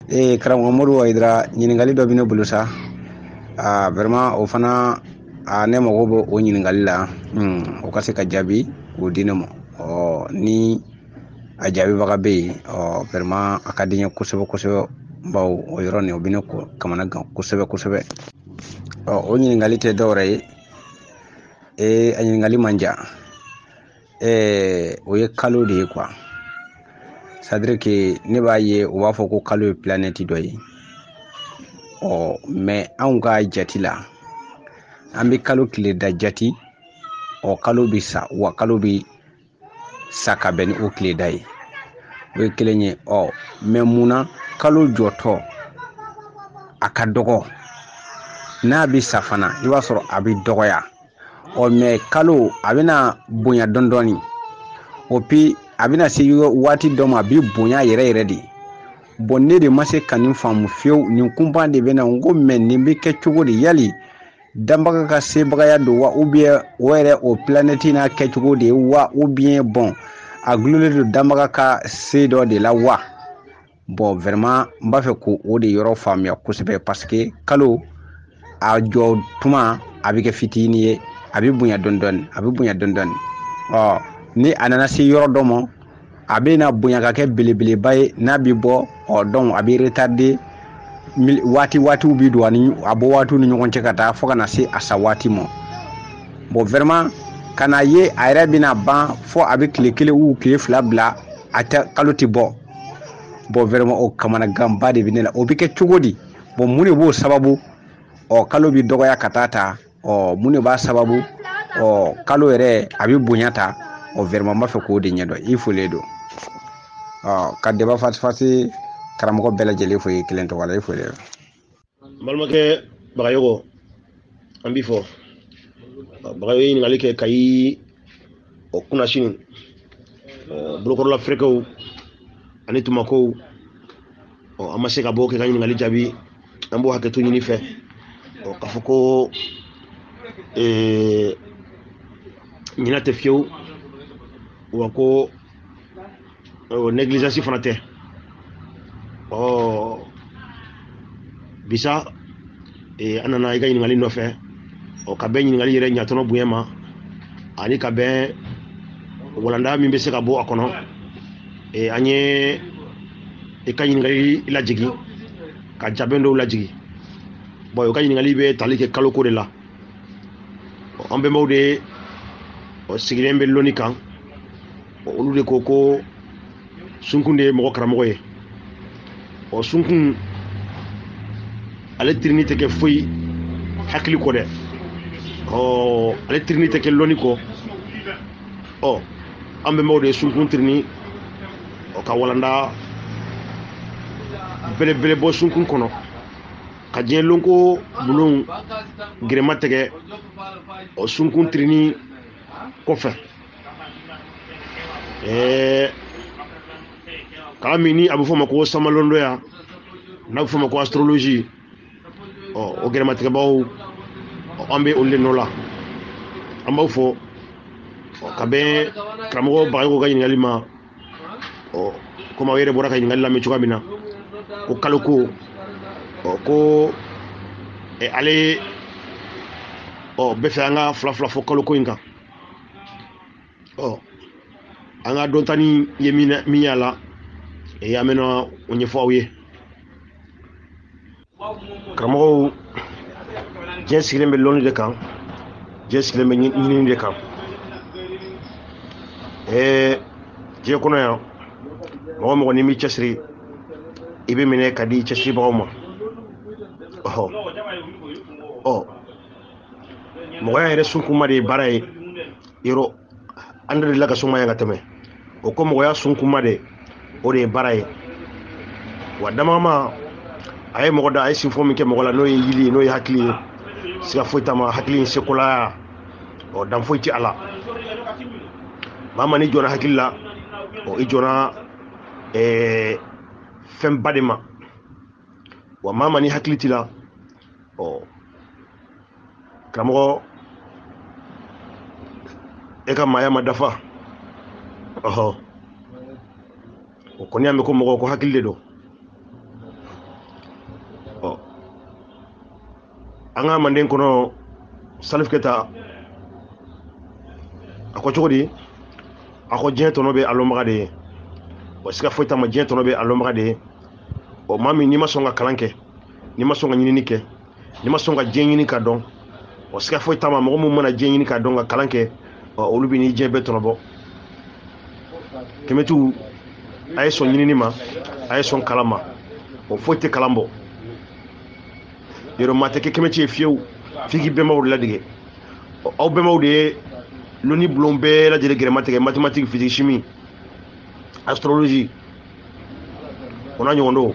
karamɔgɔ Modibo Ayidara ɲininkali dɔ bɛ ne bolo sa. Vraiment o fana ne mago bɛ o ɲininkali la. O ka se ka jaabi k'o di ne ma. Ni a jaabibaga bɛ yen, vraiment a ka di n ye kosɛbɛ kosɛbɛ, bawo o yɔrɔ nin o bɛ ne kamana gan kosɛbɛ kosɛbɛ. O ɲininkali tɛ dɔwɛrɛ ye. A ɲininkali man ja. O ye kalo de ye quoi. C'est à dire que ne b'a ye u b'a fɔ ko kalo ye planète dɔ ye. Mais anw ka jati la, an bɛ kalo tile da jati, kalo bɛ sa wa kalo bɛ sa ka bɛn ni o tile da ye. O ye kelen ye. Mais munna kalo jɔtɔ a ka dɔgɔ, n'a bɛ sa fana i b'a sɔrɔ a bɛ dɔgɔya. Mais kalo a bɛna bonya dɔɔni dɔɔni, puis a bɛna se waati dɔ ma a bɛ bonya yɛrɛ yɛrɛ de. Bon ne de ma se ka nin faamu fiyewu, nin kunba de bɛ na n ko mais nin bɛ kɛ cogo di, yali danbaga ka sebagaya don wa, ou bien o yɛrɛ o planète n'a kɛcogo de ye wa, ou bien bon a gulonnen don danbaga ka se dɔ de la wa. Bon vraiment n b'a fɛ k'o de yɔrɔ faamuya kosɛbɛ, parce que kalo a jɔ tuma a bɛ kɛ fitinin ye, a bɛ bonya dɔɔni dɔɔni, a bɛ bonya dɔɔni dɔɔni. Ni a nana se yɔrɔ dɔ ma a bɛ na bonya ka kɛ belebeleba ye, n'a bɛ bɔ donc a bɛ retarder waatiw bɛ don a bɔ waatiw ni ɲɔgɔn cɛ ka taa fo ka na se a sa waati ma. Bon vraiment ka n'a ye a yɛrɛ bɛna ban fo a bɛ tile kelen ou tile fila bila a tɛ kalo tɛ bɔ. Bon vraiment o kamanaganba de bɛ ne la. O bɛ kɛ cogo di? Bon mun de b'o sababu? Kalo bɛ dɔgɔya ka taa ta. Mun de b'a sababu? Kalo yɛrɛ a bɛ bonya ta. Vraiment n b'a fɛ k'o de ɲɛdɔn. I folen don. Ka débat fasi karamɔgɔ bɛɛ lajɛlen fo ye kelen tɔgɔ la. I folen don. Balimakɛ Bagayogo an b'i fɔ. Bagayogo ye ɲininkali kɛ Kayi kunnasini, bolokɔrɔla feerekɛw ani tumakow, an ma se ka bɔ kɛ ka ɲininkali jaabi, an b'o hakɛto ɲini fɛ, k'a fɔ ko ɲina tɛ fiyewu, wa ko négligence fana tɛ. Bisa an nana i ka ɲininkali nɔfɛ, ka bɛn ɲininkali yɛrɛ ɲatɔnɔ bonya ma, ani ka bɛn walanda min bɛ se ka bɔ a kɔnɔ. An ye i ka ɲininkali lajigi ka jabɛn dɔw lajigi. Bon i ka ɲininkali bɛ tali kɛ kaloko de la. An bɛnbaw de sigilen bɛ lɔnni kan, olu de ko sunkun de ye mɔgɔ karamɔgɔ ye. Sunkun ale tirini tɛ kɛ foyi hakili kɔ dɛ. Ale tirini tɛ kɛ lɔnni kɔ. An bɛnbaw de ye sunkun tirini ka walanda belebele bɔ sunkun kɔnɔ, ka diɲɛ lonko bulon gɛrɛma tigɛ sunkun tirini kɔfɛ. Kalan min ni a bɛ fɔ ma ko samalondoya, n'a bɛ fɔ ma ko astrologie, o gɛrɛmatigɛbaw an bɛ olu de nɔ la. An b'aw fɔ ka bɛn karamɔgɔ Bagayogo ka ɲininkali ma, komi aw yɛrɛ bɔra ka ɲininkali lamɛn cogoya min na, ko kalo ko ko ale bɛ fɛ an ka fila fɔ kalo ko in kan. An ka dɔntani ye min y'a la, an bɛna o ɲɛfɔ aw ye. Karamɔgɔw, diɲɛ sigilen bɛ lɔnni de kan, diɲɛ sigilen bɛ ɲinini de kan. Diɲɛ kɔnɔ yan, mɔgɔ mɔgɔ n'i m'i cɛsiri, i bɛ minɛ ka di cɛsiribagaw ma. Mɔgɔya yɛrɛ sunkunma de ye baara ye. Yɔrɔ an de la ka suma yan ka tɛmɛ. O ko mɔgɔya sunkunma de o de ye baara ye. Wa damama a ye mɔgɔ da, a ye sinfɔ min kɛ mɔgɔ la, n'o ye yili ye, n'o ye hakili ye, siga foyi t'a ma. Hakili in sekolaya, dan foyi tɛ a la. Maa ma n'i jɔra hakili la, i jɔra fɛn ba de ma. Wa maa ma ni hakili t'i la, karamɔgɔ, e ka maaya ma dafa. O kɔni y'a mɛn ko mɔgɔ ko hakili de don. anga manden kono Salif Keita ako chogodi ako jien tono be alombaga de o sika foita ma jien tono be alombaga de o mami ni ma songa kalanke ni ma songa nyini ke ni ma songa jien nyini ka don o sika foita ma mo mana jien nyini ka don ga kalanke o olubi ni jien be tono bo kemetu ay son nyini ma ay son kalama o foite kalambo yoro mate ke kemeti fiew figi be mawr la dige o be mawde loni blombe la jere grammatique mathématique physique chimie astrologie on a nyondo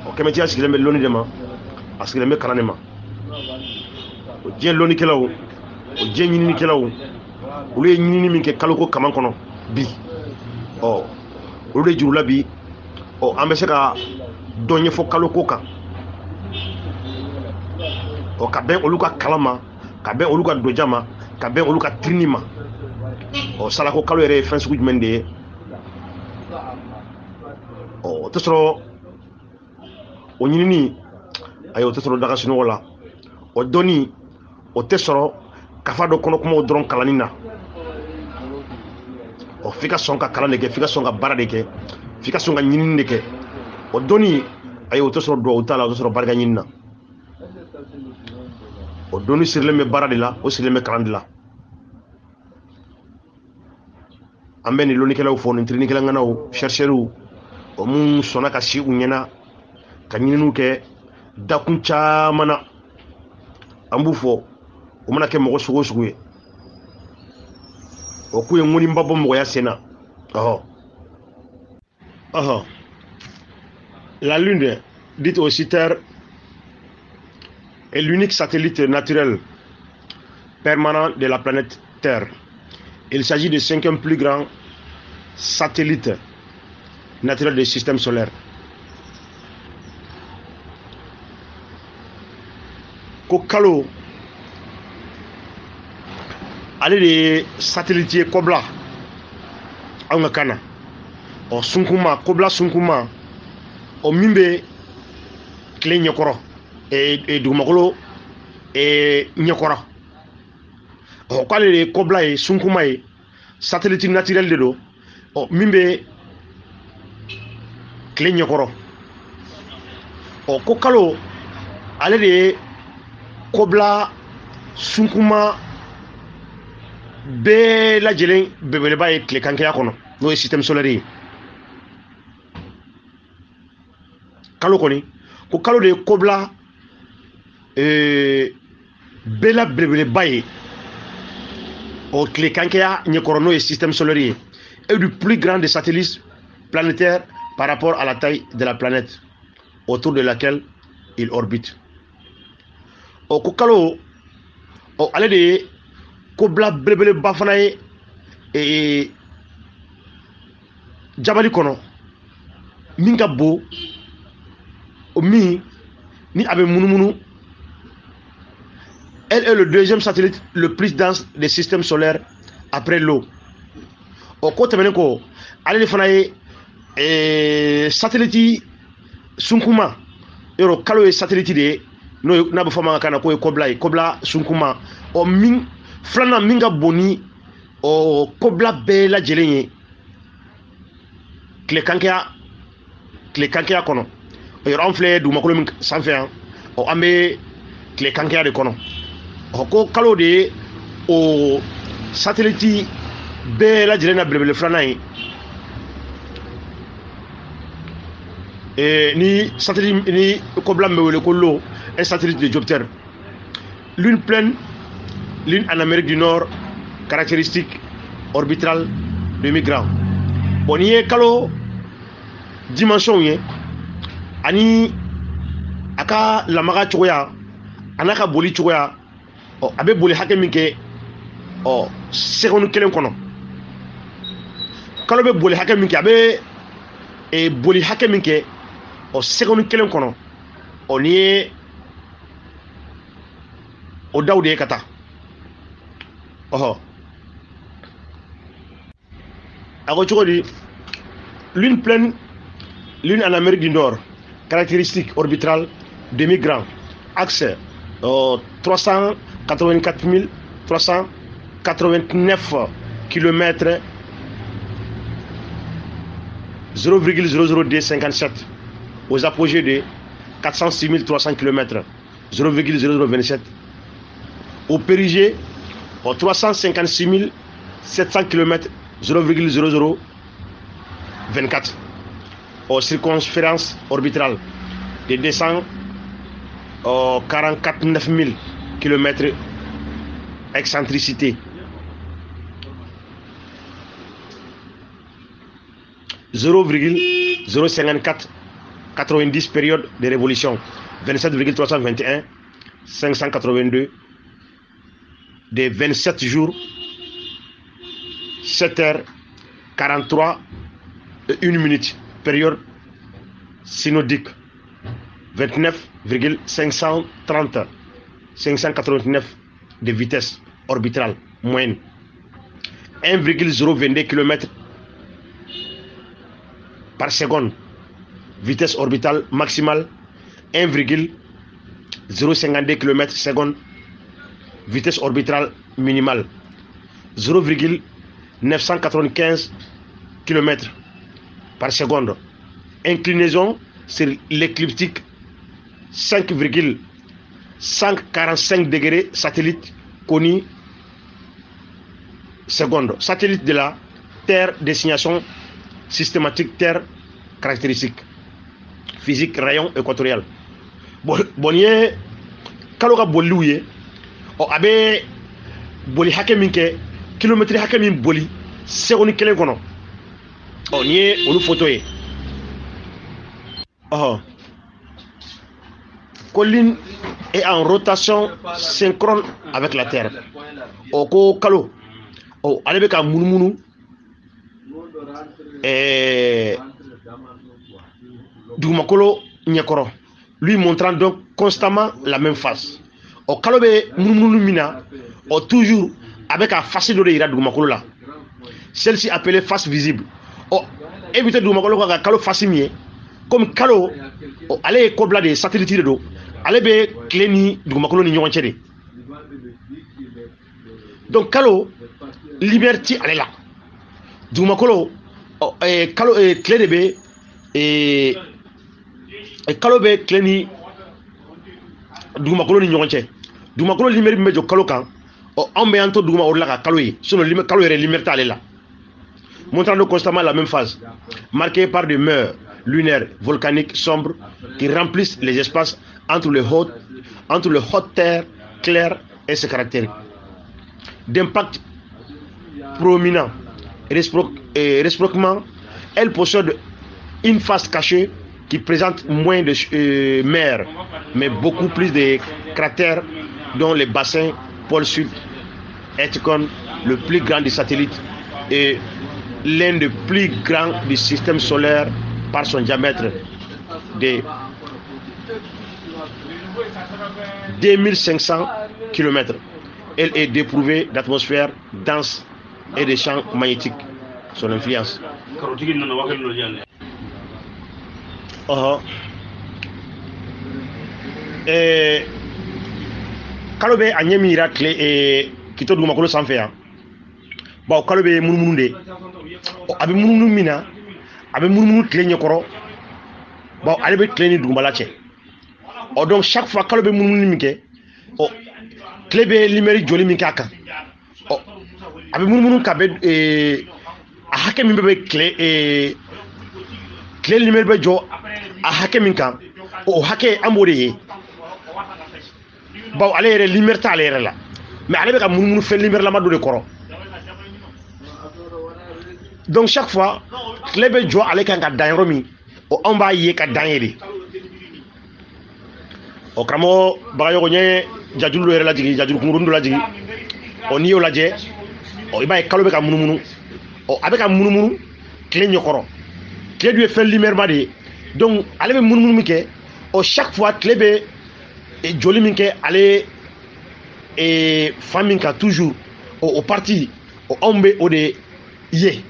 o kemeti asigile me loni dema asigile me karanema o je loni kelaw o je nyini kelaw o le nyini min ke kaloko kaman kono bi o o le jurula bi o ambe ka donye fo kaloko kan o ka ben oluka kalama ka ben oluka dojama ka ben oluka trinima o salako kalo yere fensu jumende o tesoro o nyini ayo tesoro daga sino wala o doni o tesoro kafa do kono kuma o dron kalanina o fika sonka kalane ke fika sonka barade ke fika sonka nyini ke o doni ayo tesoro do utala o tesoro barga nyinna o doni sirle me barade la o sirle me kalande la ambe ni loni kelaw fo ni trini kela nganaw chercheru o mun sona ka si unyena ka nyinu ke dakun chamana ambu fo o mana ke mogo sugo sugo o ku ngoni mbabo mo ya sena la lune dite aussi terre est l'unique satellite naturel permanent de la planète Terre. Il s'agit du 5e plus grand satellite naturel du système solaire. Kokalo, allez les satellites Kobla, Angakana, o Sunkuma, Kobla Sunkuma, o Mimbe, Klenyokoro. Et dugumakolo nyakora o kwale le kobla e sunkuma e satellite naturel de do o mimbe kle nyakoro o kokalo ale de kobla sunkuma be la jelen bebele baye kle kanke yakono no e système solaire kalo koni ko kalo de kobla bela brevele baye au Clécanquea Nyekorono et système solaire est du plus grand des satellites planétaires par rapport à la taille de la planète autour de laquelle il orbite. Au Kokalo, au allé de Kobla brevele bafanaye et Jabali Kono Minkabo au mi ni abe munumunu. Elle est le 2e satellite le plus dense des systèmes solaires après l'eau. Au côté meneko, allez fanaye satellite Sunkuma, euro kalo satellite de no na bafama kana ko Kobla Sunkuma o min flana minga boni o Kobla be la jelenye Clécanquea kono. Euro enflé du makolo min sanfé o ambe Clécanquea de kono. Ko kalo de o satellite be la jelena blebele franai ni satellite ni Kobla mewele ko lo un satellite de Jupiter, lune pleine, lune en Amérique du Nord, caractéristique orbitale de migrants. Bon y kalo dimension ye ani aka lamaga choya anaka boli choya o abe boli hake minke o seconde kelen kono kalo be boli hake minke abe boli hake minke o seconde kelen kono o ni o dawde kata ako chogodi lune pleine, lune en Amérique du Nord, caractéristique orbitale demi-grand. Axe 384 389 km 0,00D57 aux apogées de 406 300 km 0,0027. Au périgée 356 700 km 0,0024. Aux circonférences orbitales de 244 9000 km excentricité 0,054 90 période de révolution 27,321 582 de 27 jours 7 heures 43 et 1 minute période synodique 29,530 589 de vitesse orbitale moyenne 1,022 km par seconde vitesse orbitale maximale 1,052 km seconde vitesse orbitale minimale 0,995 km par seconde. Inclinaison sur l'écliptique 5,145 degrés satellite coni seconde. Satellite de la Terre, destination systématique Terre, caractéristique physique, rayon équatorial. Bonnier kaloga boliouye o abe boli hakeminke kilomètre hakemin boli seconde kelen kono o nié onu photo ye colline est en rotation synchrone avec la Terre. Oko kalo o ale be ka munumunu dugumakolo ɲɛkɔrɔ, lui montrant donc constamment la même face. O kalo be munumunu mina o toujours avec a face dɔ de yira dugumakolo la. Celle-ci appelée face visible. O éviter dugumakolo ka kalo face min ye comme kalo o ale ye kobila de satellite de do. Ale be tile ni dugumakolo ni ɲɔgɔn cɛ de. Donc kalo lumière ti ale la. Dugumakolo kalo tile de be kalo be tile ni dugumakolo ni ɲɔgɔn cɛ. Dugumakolo lumière min bɛ jɔ kalo kan anw bɛ yan to dugumakolo la ka kalo ye sinon kalo yɛrɛ lumière t'ale la. Montrant donc constamment la même phase, marquée par des mers lunaires volcaniques sombres qui remplissent les espaces entre les hautes terres claires et ses caractères d'impact prominent et réciproquement. Elle possède une face cachée qui présente moins de mer, mais beaucoup plus de cratères, dont le bassin pôle sud est comme le plus grand des satellites et l'un des plus grands du système solaire par son diamètre de 2500 km. Elle est dépourvue d'atmosphère dense et de champs magnétiques. Son influence. Kalo be a ɲɛ min yira tile kito dugumakolo sanfɛ yan bon kalo be munumunu de a bɛ munumunu min na a bɛ munumunu tile ɲɛkɔrɔ bon ale bɛ tile ni dugumala cɛ donc chaque fois kalo bɛ munumunu min kɛ tile bɛ lumière joli min kɛ a kan a bɛ munumunu ka bɛ a hakɛ min bɛ tile lumière bɛ jɔ a hakɛ min kan o hakɛ an b'o de ye bon ale yɛrɛ lumière t'ale yɛrɛ la mais ale bɛ ka munumunu fɛn lumière lama dɔ de kɔrɔ donc chaque fois tile bɛ jɔ ale kan ka dan yɔrɔ min anw b'a ye ka dan ye de karamɔgɔ Bagayogo n ye jajuru dɔ yɛrɛ lajigi jajuru kunkurunin dɔ lajigi n'i y'o lajɛ i b'a ye kalo bɛ ka munumunu a bɛ ka munumunu tile ɲɛkɔrɔ tile dun ye fɛn lumière ma de ye donc ale bɛ munumunu min kɛ chaque fois tile bɛ joli min kɛ ale fan min kan toujours o parti anw bɛ o de ye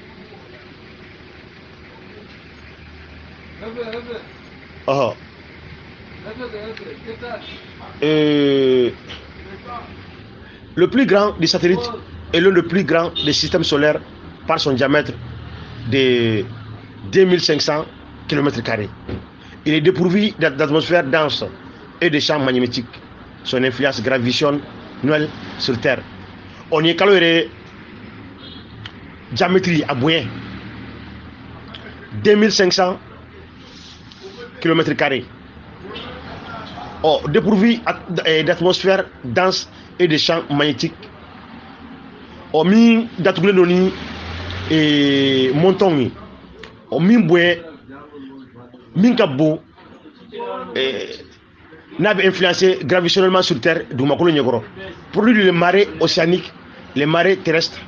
le plus grand des satellites est l'un des plus grands des systèmes solaires par son diamètre de 2500 km². Il est dépourvu d'atmosphère dense et de champs magnétiques. Son influence gravitationnelle sur Terre. On y calcule diamètre à boyen 2500 km². Dépourvu d'atmosphère dense et de champs magnétiques. Min datugule noni et monton min boyen min kabo n'a influencé gravitationnellement sur Terre du makolo nyegoro. Produit les marées océaniques, les marées terrestres,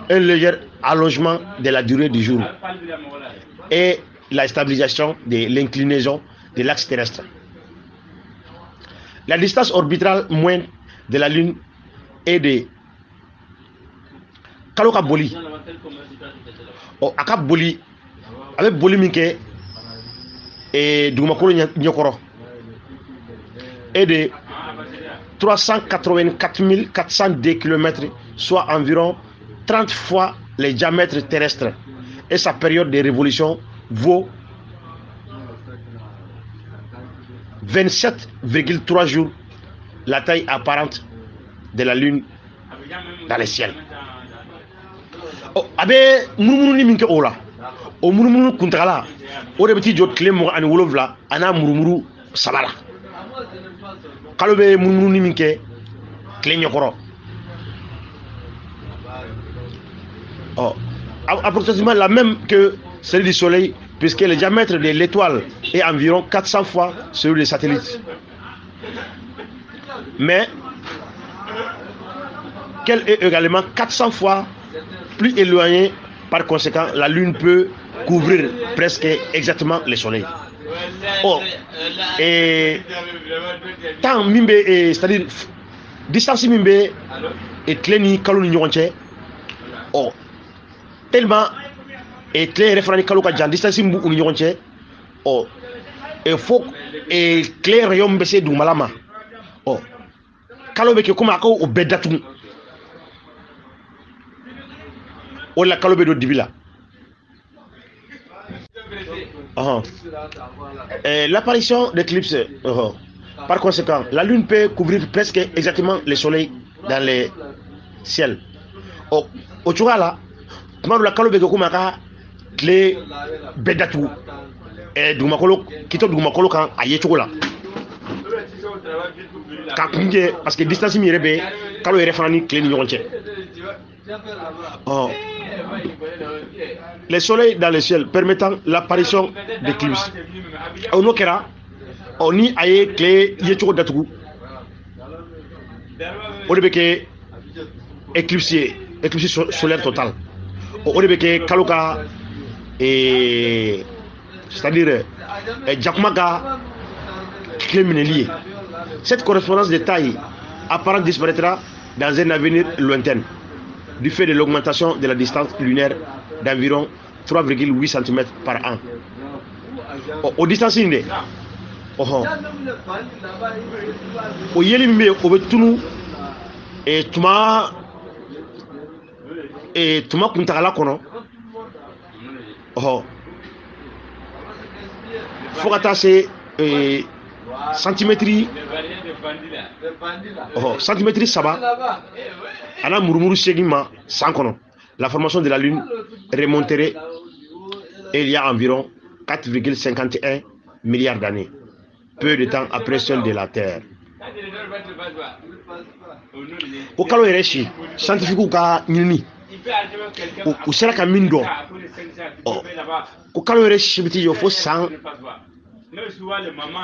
un léger allongement de la durée du jour et la stabilisation de l'inclinaison de l'axe terrestre. La distance orbitale moyenne de la Lune est de Kaloka Boli. Akab Boli, avec Boli Minke et Dumakolo Nyokoro, est de 384 402 km, soit environ 30 fois le diamètre terrestre. Et sa période de révolution vaut 27,3 jours, la taille apparente de la Lune dans le ciel. Abe murumuru ni minke ola o murumuru kuntala o de biti jot klemo ani wolovla ana murumuru sabala kalobe murumuru ni minke klenyo koro approximativement la même que celui du soleil, puisque le diamètre de l'étoile est environ 400 fois celui des satellites, mais qu'elle est également 400 fois plus éloignée. Par conséquent, la Lune peut couvrir presque exactement le soleil. Et tant mimbe, c'est-à-dire distance mimbe et cléni kaloni nyonche, tellement et clé référent kaloka jan distance mbu uni nyonche, et faut et clé rayon bese du malama, kalobe ke kuma ko obedatu. La kalobe do dibila. L'apparition d'éclipses. Par conséquent, la Lune peut couvrir presque exactement le soleil dans le ciel. Au Tchouala, la kalobe do kumaka clé bedatu et dumakolo kito dumakolo kan aye chokola. Parce que distance mi rebe kalo référent clé ni nyonche. Les soleils dans le ciel permettant l'apparition d'éclipses. On okera, on y aye clé yechoko datugu. On débeke éclipse solaire totale. On débeke kaloka et c'est-à-dire Jakumaka clé minelier. Cette correspondance de taille apparente disparaîtra dans un avenir lointain, du fait de l'augmentation de la distance lunaire d'environ 3,8 cm par an. Au distance inde, au yelimbe au betunu et tuma kuntala kono, faut attacher centimétri saba ana murmuru segima sans kono. La formation de la Lune remonterait il y a environ 4,51 milliards d'années, peu de temps après celle de la Terre. Au kalo ereshi scientifique ka nyini ou sera ka mindo au kalo ereshi biti yo fo 100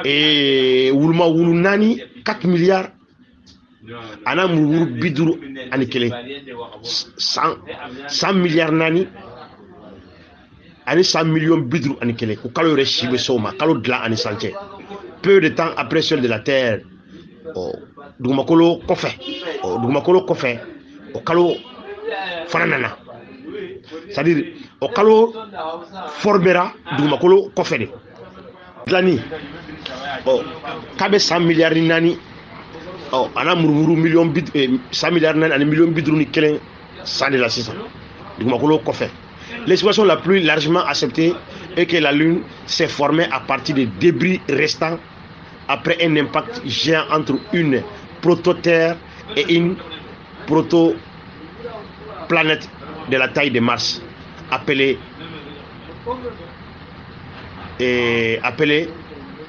et wulma wulu nani 4 milliards ana murmuru biduru ani kele 100 milliards nani ani 100 millions biduru ani kele ko kalo reshi be soma kalo dla ani santé peu de temps après celle de la Terre. Dugumakolo kofe o kalo fanana, c'est-à-dire o kalo formera dugumakolo kofe de Glani. Oh, kabe 100 milliards nani. Oh, ana murmuru million bit 100 milliards nani ani million bidrou ni kelen ça de la 600. Dugumakolo kofe. L'expression la plus largement acceptée est que la Lune s'est formée à partir des débris restants après un impact géant entre une prototerre et une protoplanète de la taille de Mars, appelée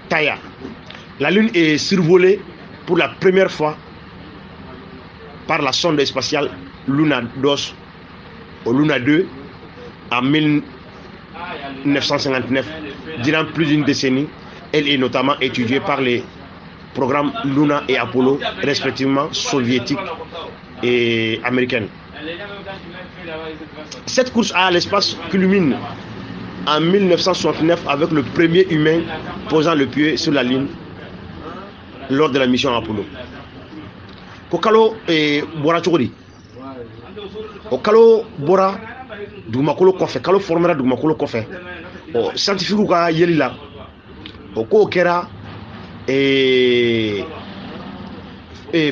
Theia. La Lune est survolée pour la première fois par la sonde spatiale Luna 2 ou Luna 2 en 1959. Durant plus d'une décennie, elle est notamment étudiée par les programmes Luna et Apollo, respectivement soviétiques et américains. Cette course à l'espace culmine en 1969 avec le premier humain posant le pied sur la Lune lors de la mission Apollo. Kokalo et Bora Chogori. Okalo Bora Dugumakolo Kofe, Kalo formera Dugumakolo Kofe. O scientifique ka yeli la. O ko kera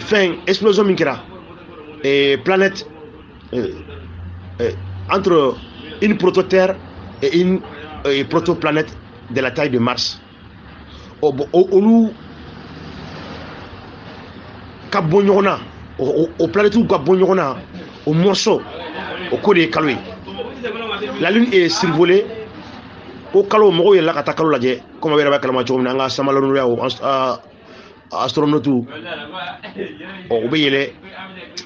fin explosion min kera planète entre une prototerre et une protoplanète de la taille de Mars. Olu ka bɔ ɲɔgɔn na o planète ka bɔ ɲɔgɔn na o morceau o ko de ye kalo ye. La Lune est survolée ko kalo mɔgɔw yɛlɛla ka taa kalo lajɛ comme yɛrɛ b'a kalama cogo min na an ka samalɔnuya o astronautes o bɛ yɛlɛ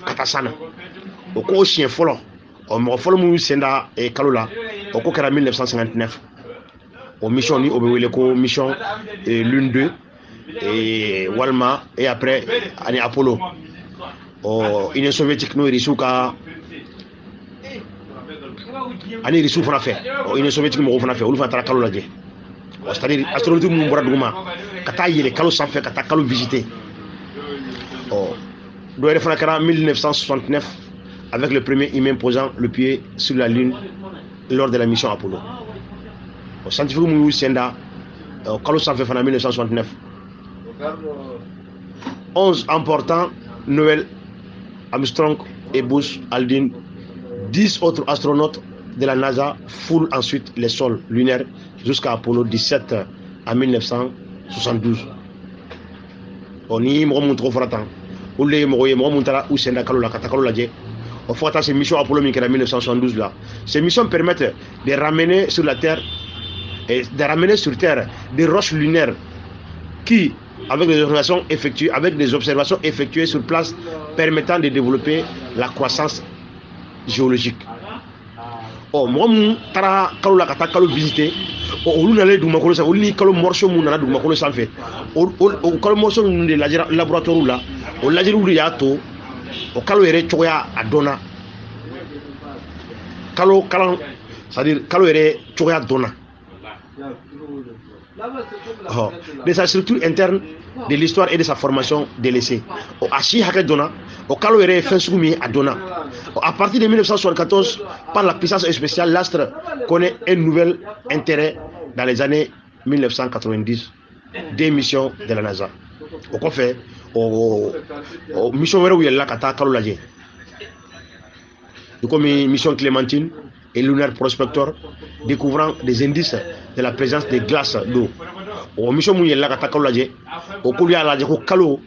ka taa san na o ko siɲɛ fɔlɔ mɔgɔ fɔlɔ minnu sen da kalo la o ko kɛra 1959 o mission ni o bɛ wele ko mission Lune 2 walima et après ani Apollo Union soviétique n'o Russiw ka ani Russiw fana fɛ Union soviétique mɔgɔw fana fɛ olu fana taara kalo lajɛ c'est-à-dire astronautes minnu bɔra duguma ka taa yɛlɛ kalo sanfɛ ka taa kalo visiter dɔ yɛrɛ fana kɛra 1969 avec le premier humain posant le pied sur la Lune lors de la mission Apollo. Scientifique minnu sen da kalo sanfɛ fana 1969. 11 importants, Noel Armstrong et Buzz Aldrin, 10 autres astronautes de la NASA foulent ensuite les sols lunaires jusqu'à Apollo 17 en 1972. On y montre fratan. Ou les montara ou senda kalo la katakalo la dje. Au fait, ces missions Apollo en 1972 là. Ces missions permettent de ramener sur la Terre et de ramener sur Terre des roches lunaires qui, avec des observations effectuées sur place, permettant de développer la croissance géologique. Moi, tara kalo la kata kalo visiter. Olu nale Dugumakolo sa, olu ni kalo morceau mun nana Dugumakolo sanfɛ. O kalo morceau mun de laboratoire la, o lajɛliw de y'a to o kalo yɛrɛ cogoya a dɔnna. Kalo kalan, c'est-à-dire kalo yɛrɛ cogoya dɔnna. De sa structure interne, de l'histoire et de sa formation délaissée. Ashi hakɛ dɔnna, o kalo yɛrɛ fɛn sugu min a dɔnna. À partir de 1974, par la puissance spéciale, l'astre connaît un nouvel intérêt dans les années 1990 des missions de la NASA. Au qu'on fait, mission wɛrɛw yɛlɛla ka taa kalo lajɛ. Comme mission Clémentine et Lunar Prospector, découvrant des indices de la présence de glaces d'eau. Mission mun yɛlɛla ka taa kalo lajɛ, o k'olu y'a lajɛ ko kalo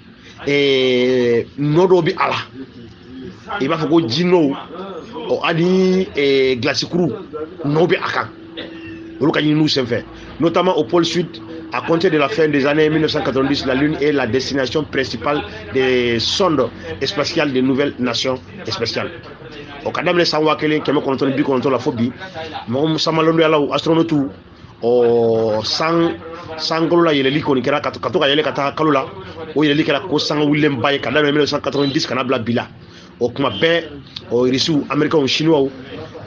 nɔ dɔw bi a la. Il va falloir Gino ani glacicourou no be akan nous fait notamment au pôle sud. À compter de la fin des années 1990, la Lune est la destination principale des sondes spatiales des nouvelles nations spatiales. Au cadre de savoir que les contrôle contre la phobie, mon samalon ya la astronaute o sangolo la yele liko ni kera katoka yele kata kalula o yele kera ko sang William Baye cadre 1990 kana bla bila o kuma bɛɛ Russiw américains ou chinois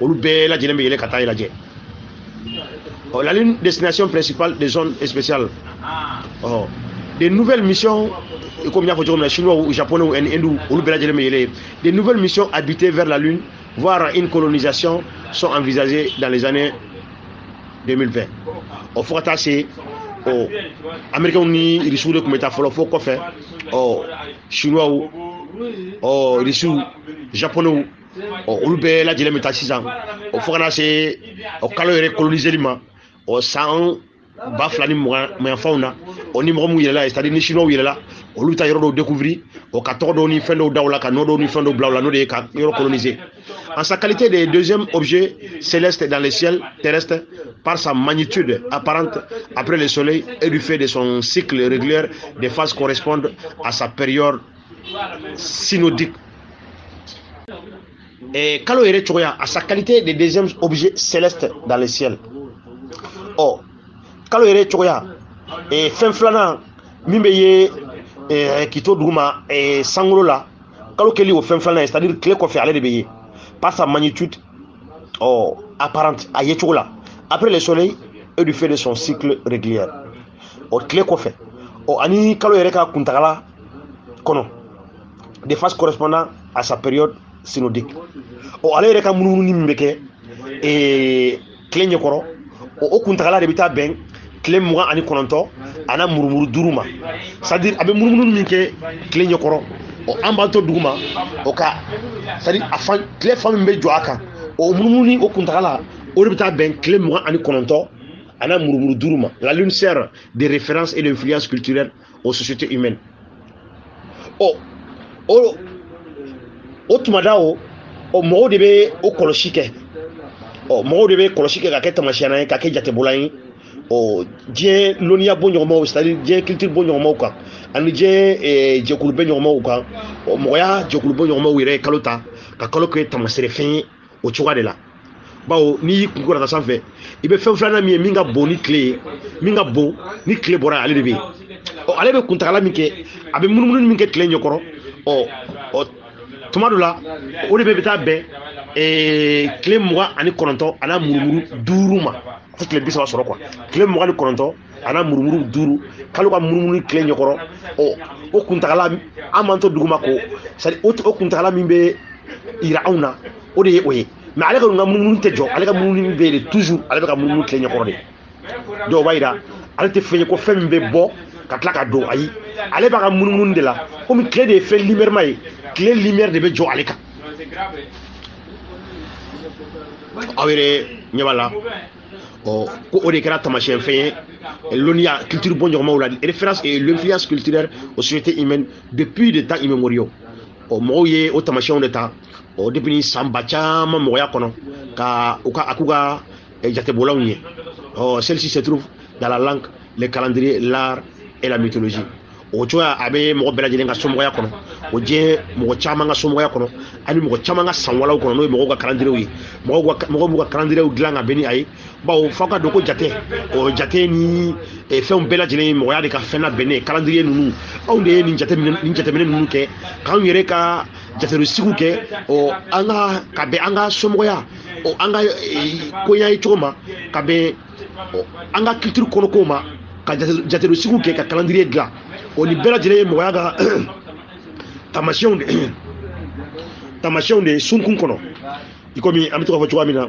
olu bɛɛ lajɛlen bɛ yɛlɛ ka taa lajɛ. La Lune, destination principale des zones spéciales. Des nouvelles missions, comme il y a les chinois ou japonais ou hindous, des nouvelles missions habitées vers la Lune, voire une colonisation, sont envisagées dans les années 2020. Au fait, c'est américains ni risu de kumeta folo fo kɔfɛ chinois risu japonais olu bɛɛ lajɛlen bɛ taa sisan fo kana se kalo yɛrɛ coloniseli ma san 2020 na ni mɔgɔ mun yɛlɛla c'est à dire ni chinois yɛlɛla olu ta yɔrɔ dɔw découvrir ka tɔgɔ dɔw ni fɛn dɔw daw la ka nɔ dɔw ni fɛn dɔw bila la n'o de ye ka yɔrɔ coloniser en sa qualité de deuxième objet céleste dans le ciel terrestre par sa magnitude apparente après le soleil et du fait de son cycle régulier des phases correspondent à sa période synodique. Et kalo yɛrɛ cogoya à sa qualité de deuxième objet céleste dans le ciel kalo yɛrɛ cogoya fɛn filanan min bɛ ye k'i to duguma sankolo la kalo kɛli o fɛn filanan c'est à dire tile kɔfɛ ale de bɛ ye par sa magnitude apparente a ye cogo la après le soleil et du fait de son cycle régulier tile kɔfɛ ani kalo yɛrɛ ka kuntagala kɔnɔ des phases correspondant à sa période synodique ale yɛrɛ ka munumunu min bɛ kɛ tile ɲɛkɔrɔ o kuntagala de bɛ taa bɛn tile 29 ana murumuru 5 ma c'est à dire a bɛ munumunu min kɛ tile ɲɛkɔrɔ an b'an to duguma ka c'est à dire a fan tile fan min bɛ jɔ a kan munumunu o kuntagala o de bɛ taa bɛn tile 29 ana murumuru 5 ma la lune sert de référence et d'influence culturelle aux sociétés humaines o tumada mɔgɔw de bɛ o kɔlɔsi kɛ mɔgɔw de bɛ kɔlɔsi kɛ ka kɛ tamasiyɛnna ye ka kɛ jatebɔla ye diɲɛ lɔnniya bɔ ɲɔgɔnmaw c'est à dire diɲɛ culture bɔ ɲɔgɔnmaw kan ani diɲɛ jɛkulu bɛ ɲɔgɔnmaw kan mɔgɔya jɛkulu bɔ ɲɔgɔnmaw yɛrɛ ye kalo ta ka kalo kɛ tamasirefɛn ye o cogoya de la bawo n'i y'i kun kɔrɔta sanfɛ i bɛ fɛn filanan min ye min ka bon ni tile ye min ka bon ni tile bɔra ale de bɛ yen ale bɛ kuntagala min kɛ a bɛ munumunu min kɛ tile ɲɛkɔrɔ tuma dɔ la o de bɛ taa bɛn tile 29 ana murumuru 5 ma a tɛ tile 30 sɔrɔ quoi tile 29 ana murumuru 5 kalo ka munumunu tile ɲɛkɔrɔ o kuntagala an m'an to duguma ko c'est à dire o kuntagala min bɛ yira anw na o de ye o ye mais ale ka munumunu tɛ jɔ ale ka munumunu bɛ de toujours ale bɛ ka munumunu tile ɲɛkɔrɔ de dɔw b'a yira ale tɛ fɛn ye ko fɛn min bɛ bɔ ka tila ka don ayi ale b'a ka munumunu de la komi tile de ye fɛn lumière ma ye tile lumière de bɛ jɔ ale kan aw yɛrɛ ɲɛ b'a la ko o de kɛra tamasiyɛn fɛn ye lɔnniya culture bɔ ɲɔgɔnmaw la référence et l'influence culturelle aux sociétés humaines depuis des temps immémoriaux mɔgɔw ye o tamasiyɛnw de ta depuis ni sanba caman mɔgɔya kɔnɔ ka u k'u ka jatebɔlaw ye celle-ci se trouve dans la langue le calendrier l'art et la mythologie o cogoya a bɛ mɔgɔ bɛɛ lajɛlen ka somɔgɔya kɔnɔ o diɲɛ mɔgɔ caman ka somɔgɔya kɔnɔ ani mɔgɔ caman ka sanwalaw kɔnɔ n'o ye mɔgɔw ka calendrier ye mɔgɔw b'u ka calendrier dilan ka bɛn ni a ye bawo f'aw ka dɔn ko jate jate ni fɛnw bɛɛ lajɛlen ye mɔgɔya de ka fɛn labɛnnen calendrier ninnu anw de ye nin jateminɛ ninnu kɛ k'anw yɛrɛ ka jaterisigiw kɛ ka bɛn an ka somɔgɔya an ka koɲa ye cogo ma ka bɛn an ka culture kɔnɔkow ma ka jaterisigiw kɛ ka calendrier dilan ni bɛɛ lajɛlen ye mɔgɔya ka tamasiyɛnw de ye sunkun kɔnɔ i komi an bɛ to k'a fɔ cogoya min na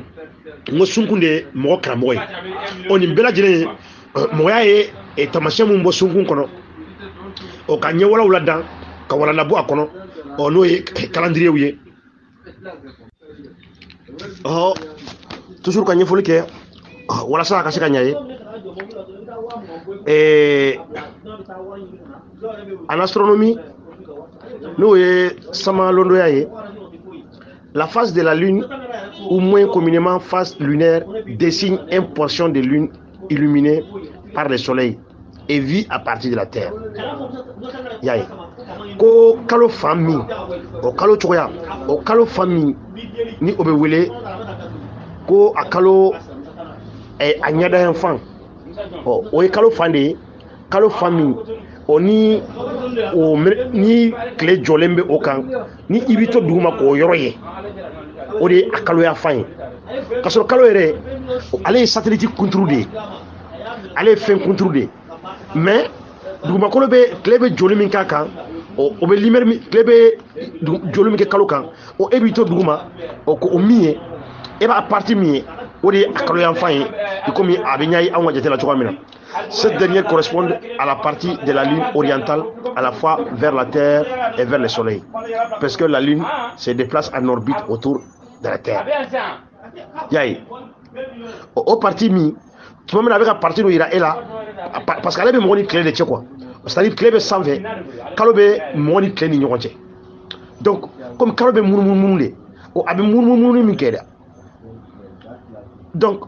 n ko sunkun de ye mɔgɔ karamɔgɔ ye nin bɛɛ lajɛlen mɔgɔya ye tamasiyɛn min bɔ sunkun kɔnɔ ka ɲɛwalaw ladan ka walanda bɔ a kɔnɔ n'o ye calendrier ye toujours ka ɲɛfɔli kɛ walasa a ka se ka ɲɛ ye en astronomie n'o ye samalondoya ye la face de la lune ou moins communément face lunaire dessine une portion de lune illuminée par le soleil et vue à partir de la terre yaye ko kalo fan min kalo cogoya kalo fan min ni o bɛ wele ko a kalo a ɲɛdayan fan o ye kalo fan de ye kalo fan min ni tile jɔlen bɛ o kan ni i bɛ to duguma k'o yɔrɔ ye o de ye a kaloya fan ye ka sɔrɔ kalo yɛrɛ ale ye satellite kunturu de ye ale ye fɛn kunturu de ye mais dugumakolo bɛ tile bɛ joli min k'a kan o bɛ lumière tile bɛ joli min kɛ kalo kan e b'i to duguma o min ye e b'a partie min ye o de ye a kaloya fan ye i komi a bɛ ɲa ye anw ka jate la cogoya min na Cette dernière correspond à la partie de la lune orientale, à la fois vers la Terre et vers le Soleil. Parce que la lune se déplace en orbite autour de la Terre. Yaye. Au parti mi, tu m'as avec la partie où il est là, parce qu'elle est mon clé de quoi. C'est-à-dire clé de 120, Kalobe mon clé de n'importe. Donc, comme Kalobe moumoumoumoulé, ou abe moumoumoumoulé mikeda. Donc,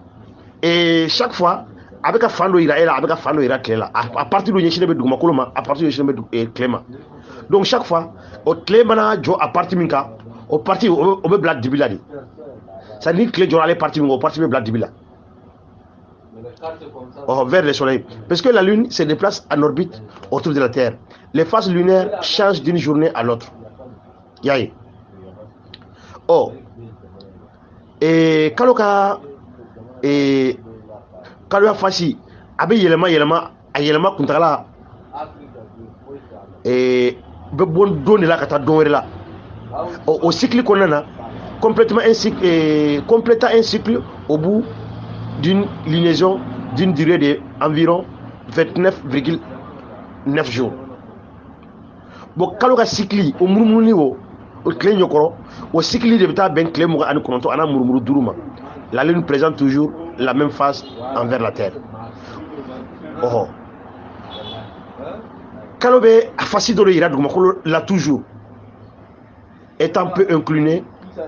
et chaque fois, avec un fan il est là, avec un fan il est là. À partir de l'Union de Makoloma, à partir de l'Union de Clément. Donc, chaque fois, au Clément, à partir de Minka, au parti au Black Dibiladi. Ça dit que les gens allaient partir au parti de Black Dibila. Vers le soleil. Parce que la lune se déplace en orbite autour de la Terre. Les phases lunaires changent d'une journée à l'autre. Yaye. Oh. Et Kaloka et Kaloka Fassi, Abe Yelema Kuntala et Bebon Don la Kata Donrela. Au cycle qu'on a, complétant un cycle au bout d'une liaison d'une durée d'environ 29,9 jours. Bon, quand on cycle au murmuri au clé nyokoro, au cycle de bêta ben clé moura anu kononto ana murmuru duruma. La lune présente toujours la même phase envers la Terre. Oh. Kalobe a facile de l'ira l'a toujours. Étant peu incliné,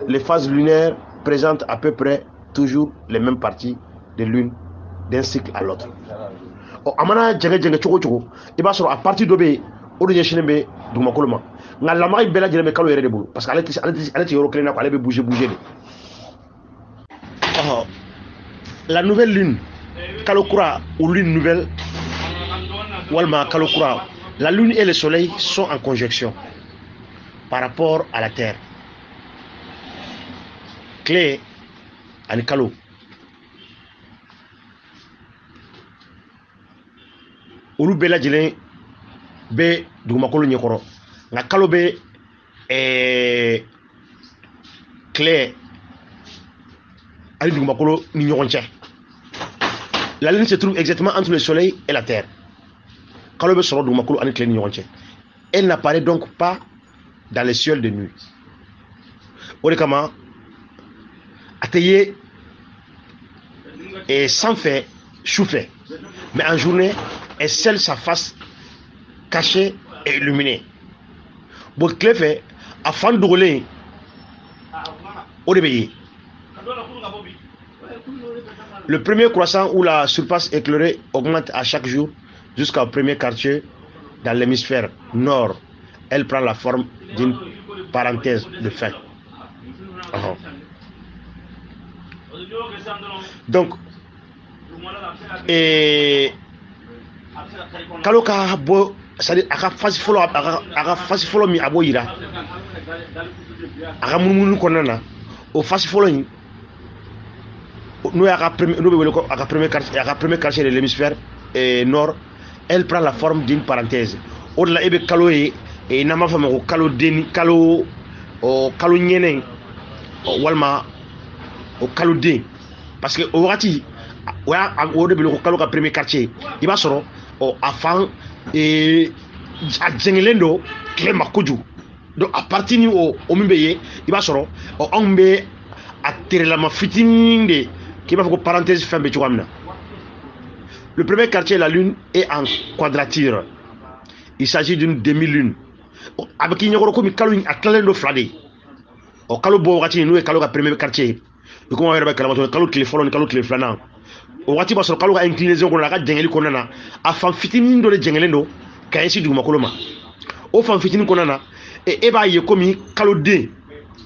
les phases lunaires présentent à peu près toujours les mêmes parties de lune d'un cycle à l'autre. Amana djenge chogo il va sur à partir d'obé au lieu de Dumakoloma. Na la maille bella djenge kalo de boulot parce qu'elle est eurocléna pour aller bouger. La nouvelle lune, Kalokura ou lune nouvelle, Walma Kalokura, la lune et le soleil sont en conjonction par rapport à la Terre. Clé Anikalo. Olu bela jelen be dugumakolo nyekoro nga kalo be clé ali dugumakolo ni ɲɔgɔn cɛ. La lune se trouve exactement entre le soleil et la terre. Kalo be sɔrɔ dugumakolo ani clé ni ɲɔgɔn cɛ. Elle n'apparaît donc pas dans les cieux de nuit. O de kama ateye et sans fait chauffé, mais en journée elle scelle sa face cachée et illuminée. Bon clé fait à fan de au début. Le premier croissant où la surface éclairée augmente à chaque jour jusqu'au premier quartier dans l'hémisphère nord. Elle prend la forme d'une parenthèse de fin. Donc, et Kaloka bo c'est-à-dire aka fasi folo mi abo yira aka mununu konana o fasi folo ni no aka premier quartier de l'hémisphère nord. Elle prend la forme d'une parenthèse. Au-delà ebe kalo et nama fama ko kalo deni kalo o kalo nyenen walma o kalo den parce que au wakati wa o de ko kalo ka premier quartier il va soro o afan et a djengelendo klema koju. Donc à partir ni o mibeye il va soro o ombe a tere la mafitinde qui va faire parenthèse fin be chouamna. Le premier quartier, la lune, est en quadrature. Il s'agit d'une demi-lune. Avec une comme Kalou a Kalendo Fladé. Au Kalou Bourati, nous et Kalou a premier quartier. Et comment on va faire Kalou qui les follow, Kalou qui les flanant. Au Rati Basso Kalou a inclinaison qu'on a djengeli konana. A fanfitini de djengelendo, Kayensi du Makoloma. Au fanfitini konana. Et Eba Yekomi Kalou D.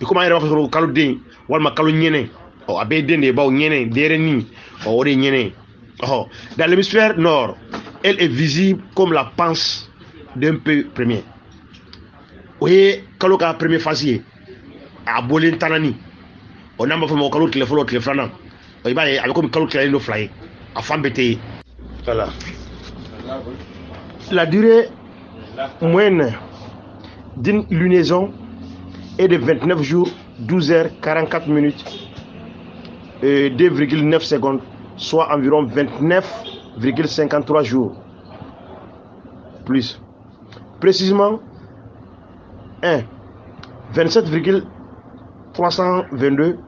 Et comment on va faire Kalou D. Walma Kalou Nyene. Au Abedene, Eba Nyene, Dereni. Au Ode Nyene. Oh. Dans l'hémisphère nord, elle est visible comme la panse d'un peu premier. Oui, quand on a premier facier, à Bolin Tanani, on a fait mon calot qui le follow, qui le flanant. Il va avec comme calot qui a une fly, à Fambete. Voilà. La durée moyenne d'une lunaison est de 29 jours, 12 heures, 44 minutes et 2,9 secondes. Soit environ 29 27,53 jours. Plus. Précisément, 1. 27,322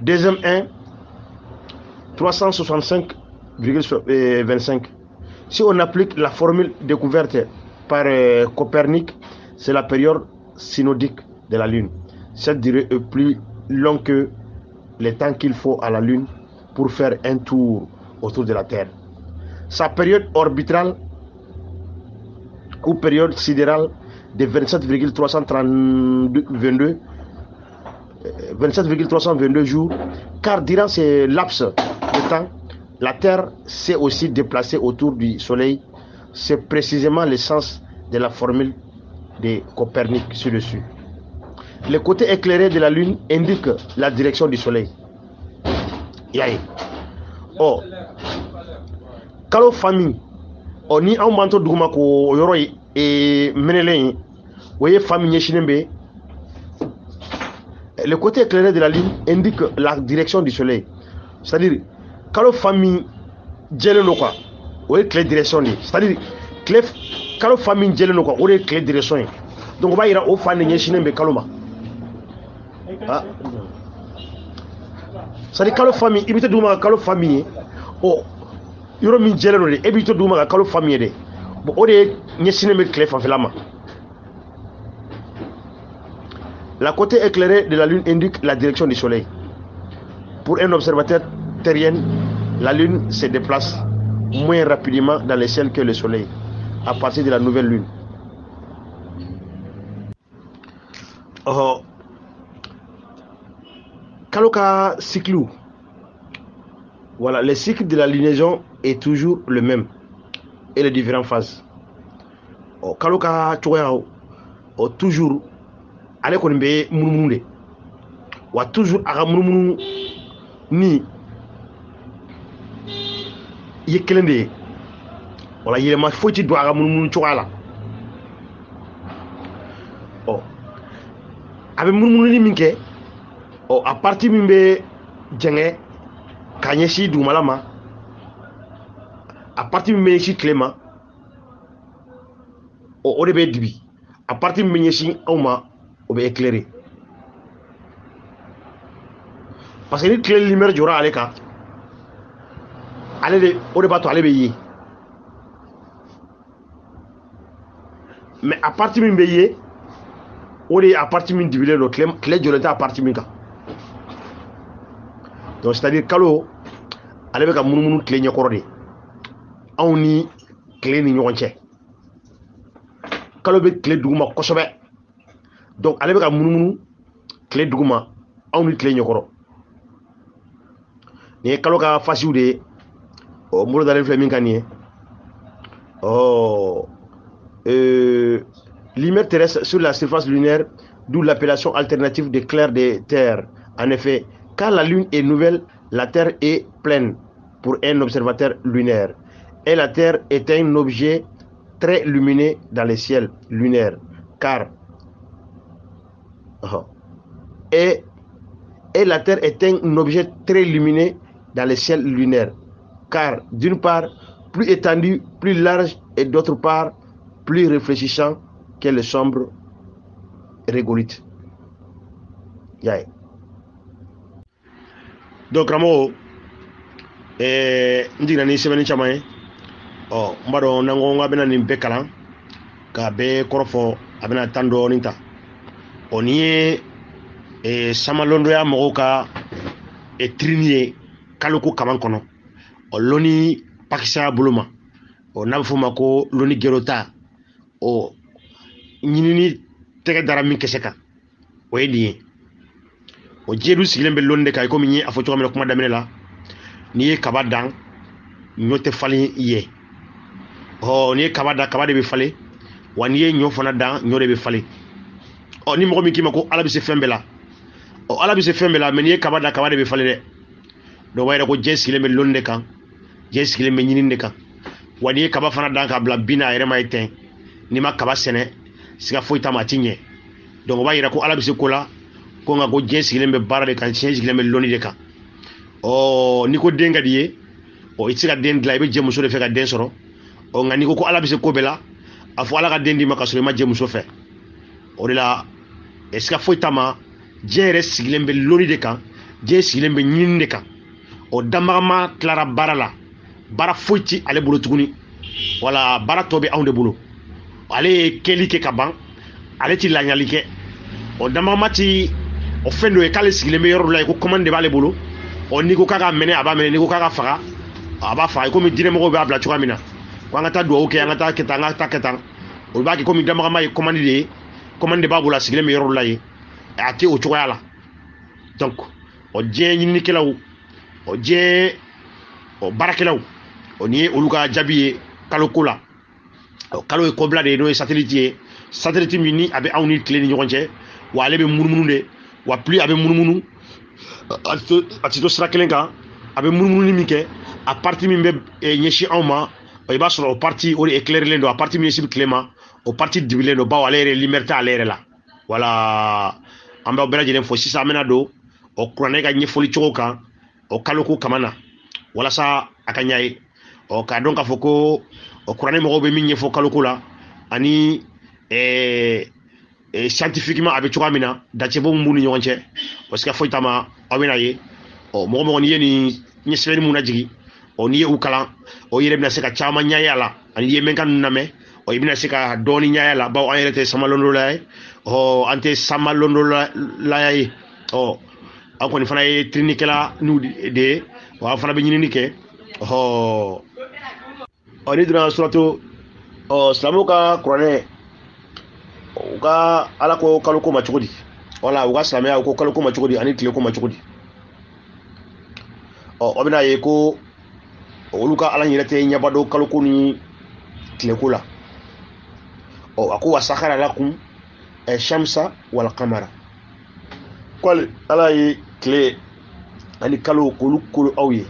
deuxième 1 365,25. Si on applique la formule découverte par Copernic, c'est la période synodique de la Lune. Cette durée est plus longue que le temps qu'il faut à la Lune pour faire un tour autour de la Terre. Sa période orbitale ou période sidérale de 27,322 jours, car durant ces laps de temps, la Terre s'est aussi déplacée autour du Soleil. C'est précisément le sens de la formule de Copernic ci-dessus. Le côté éclairé de la Lune indique la direction du Soleil. Oh, kalo famille, oh ni an manto duguma ko yoro e menelen, voyez famille chinembe. Le côté éclairé de la Lune indique la direction du Soleil. C'est-à-dire, kalo famille jeleno quoi, voyez clé direction. C'est-à-dire, kalo famille jeleno quoi, voyez clé direction. Donc on va ira au famille chinembe kaloma. Ah. C'est-à-dire kalo famille, ibite duma kalo famille, oh yoro min jeleno de, ibite duma kalo famille de. Bon, on est nyesinembe clé fanfelama. La côté éclairé de la Lune indique la direction du Soleil. Pour un observateur terrien, la Lune se déplace moins rapidement dans le ciel que le Soleil à partir de la nouvelle Lune. Kaloka cycle. Voilà, le cycle de la lunaison est toujours le même et les différentes phases. Kaloka toujours ale kɔni bɛ munumunu de wa toujours a ka munumunu ni ye kelen de ye wala yɛlɛma foyi ti don a ka munumunu cogoya la a bɛ munumunu ni min kɛ a parti min bɛ jɛngɛ ka ɲɛsin dugumala ma a parti min bɛ ɲɛsin tile ma o de bɛ dibi a parti min bɛ ɲɛsin anw ma o bɛ éclairer parce que ni tile lumière jɔra ale kan ale de o de b'a to ale bɛ ye mais a parti min bɛ ye o de ye a parti min dibilen don tile jɔlen tɛ a parti min kan donc c'est à dire kalo ale bɛ ka munumunu tile ɲɛkɔrɔ de anw ni tile ni ɲɔgɔn cɛ kalo bɛ tile duguma kosɛbɛ. Donc, ale bɛ ka munumunu tile duguma anw ni tile ɲɛkɔrɔ. Nin ye kalo ka fasiw de ye. N bolo dalen filɛ min kan nin ye. Lumière terrestre sur la surface lunaire, d'où l'appellation alternative de clair de terre. En effet, quand la Lune est nouvelle, la Terre est pleine pour un observateur lunaire. Et la Terre est un objet très lumineux dans le ciel lunaire, car et la Terre est un objet très lumineux dans le ciel lunaire, car d'une part plus étendu, plus large, et d'autre part plus réfléchissant que le sombre régolithe. Donc Ramo, ndigra ni semaine chamaye, mbado nango ngabena ni mbekala, ka be korofo abena tando ninta. On y est samalondo ya mɔgɔw ka trini kaloko kaman kɔnɔ loni pakisaya bolo ma n'a bɛ fɔ ma ko loni gerota ɲinini tɛgɛ dara min kɛsɛ kan o ye nin ye o jedu sigilen bɛ loni de kan komi n ye a fɔ cogo min na kuma daminɛ la n'i ye kaba dan ɲɔ tɛ falen i ye n'i ye kaba dan kaba de bɛ falen wa n'i ye ɲɔ fana dan ɲɔ de bɛ falen ni mɔgɔ min k'i ma ko ala bɛ se fɛn bɛɛ la ala bɛ se fɛn bɛɛ la mais n'i ye kaba da kaba de bɛ falen dɛ donc o b'a yira ko diɲɛ sigilen bɛ loni de kan diɲɛ sigilen bɛ ɲinini de kan wa n'i ye kaba fana dan k'a bila bin na a yɛrɛ ma ye ten n'i ma kaba sɛnɛ siga foyi t'a ma a ti ɲɛ donc o b'a yira ko ala bɛ se ko la ko nga ko diɲɛ sigilen bɛ baara de kan diɲɛ sigilen bɛ lɔnni de kan ni ko den ka di ye i tɛ se ka den dilan i bɛ jɛ muso de fɛ ka den sɔrɔ nka n'i ko ala bɛ se ko bɛɛ la a fɔ ala ka den d'i ma ka sɔrɔ i ma jɛ muso fɛ o de la siga foyi t'a ma diɲɛ yɛrɛ sigilen bɛ lɔnni de kan diɲɛ sigilen bɛ ɲinini de kan danbagama tilara baara la baara foyi ti ale bolo tuguni wala baara tɔ bɛ anw de bolo ale ye kɛli kɛ ka ban ale ti laɲali kɛ danbagama ti fɛn dɔ ye k'ale sigilen bɛ yɔrɔ dɔ la ko commande de b'ale bolo n'i ko k'a ka minɛ a b'a minɛ n'i ko k'a ka faga a b'a faga komi diinɛmɔgɔw b'a bila cogoya min na ko an ka taa dugawu kɛ an ka taa kɛ tan an ka taa kɛ tan o b'a kɛ komi danbagama ye commande de ye commande de b'a bolo a sigilen bɛ yɔrɔ dɔ la yen a tɛ o cogoya la donc diɲɛ ɲininikɛlaw diɲɛ baarakɛlaw ni ye olu ka jaabi ye kalo ko la kalo ye kɔbila de ye n'o ye satellite ye satellite min ni a bɛ anw ni tile ni ɲɔgɔn cɛ wa ale bɛ munumunu de wa plus a bɛ munumunu a tɛ to sira kelen kan a bɛ munumunu min kɛ a parti min bɛ ɲɛsin anw ma i b'a sɔrɔ o parti o de éclairelen don a parti min ɲɛsin tile ma o parti dibilen don bawo ale yɛrɛ lumière tɛ ale yɛrɛ la wala an b'aw bɛɛ lajɛlen fo sisan an bɛna don kuranɛ ka ɲɛfɔli cogo kan kalo ko kama na walasa a ka ɲa ye k'a dɔn k'a fɔ ko kuranɛ mɔgɔw bɛ min ɲɛfɔ kalo ko la ani scientifiquement a bɛ cogoya min na dacɛbɔ min b'u ni ɲɔgɔn cɛ parce que foyi t'a ma aw bɛna ye mɔgɔ mɔgɔ n'i ye nin ɲɛsɛbɛnni mun lajigi n'i ye u kalan i yɛrɛ bɛna se ka caman ɲa ye a la ani i ye mɛnkan ninnu lamɛn i bɛna se ka dɔɔni ɲa ye a la bawo an yɛrɛ tɛ samalondolaya ye an tɛ samalondolaya ye an kɔni fana ye tirinikɛla n'u de ye wa an fana bɛ ɲinini kɛ ni donna suratu silamɛw ka kuranɛ u ka ala ko kalo ko ma cogo di wala u ka silamɛya u ko kalo ko ma cogo di ani tile ko ma cogo di o bɛna ye ko olu ka ala yɛrɛ tɛ ɲɛba dɔn kalo ko ni tile ko la a ko wa sakhara lakum shamsa wal qamara ko ala ye tile ani kalo kolo aw ye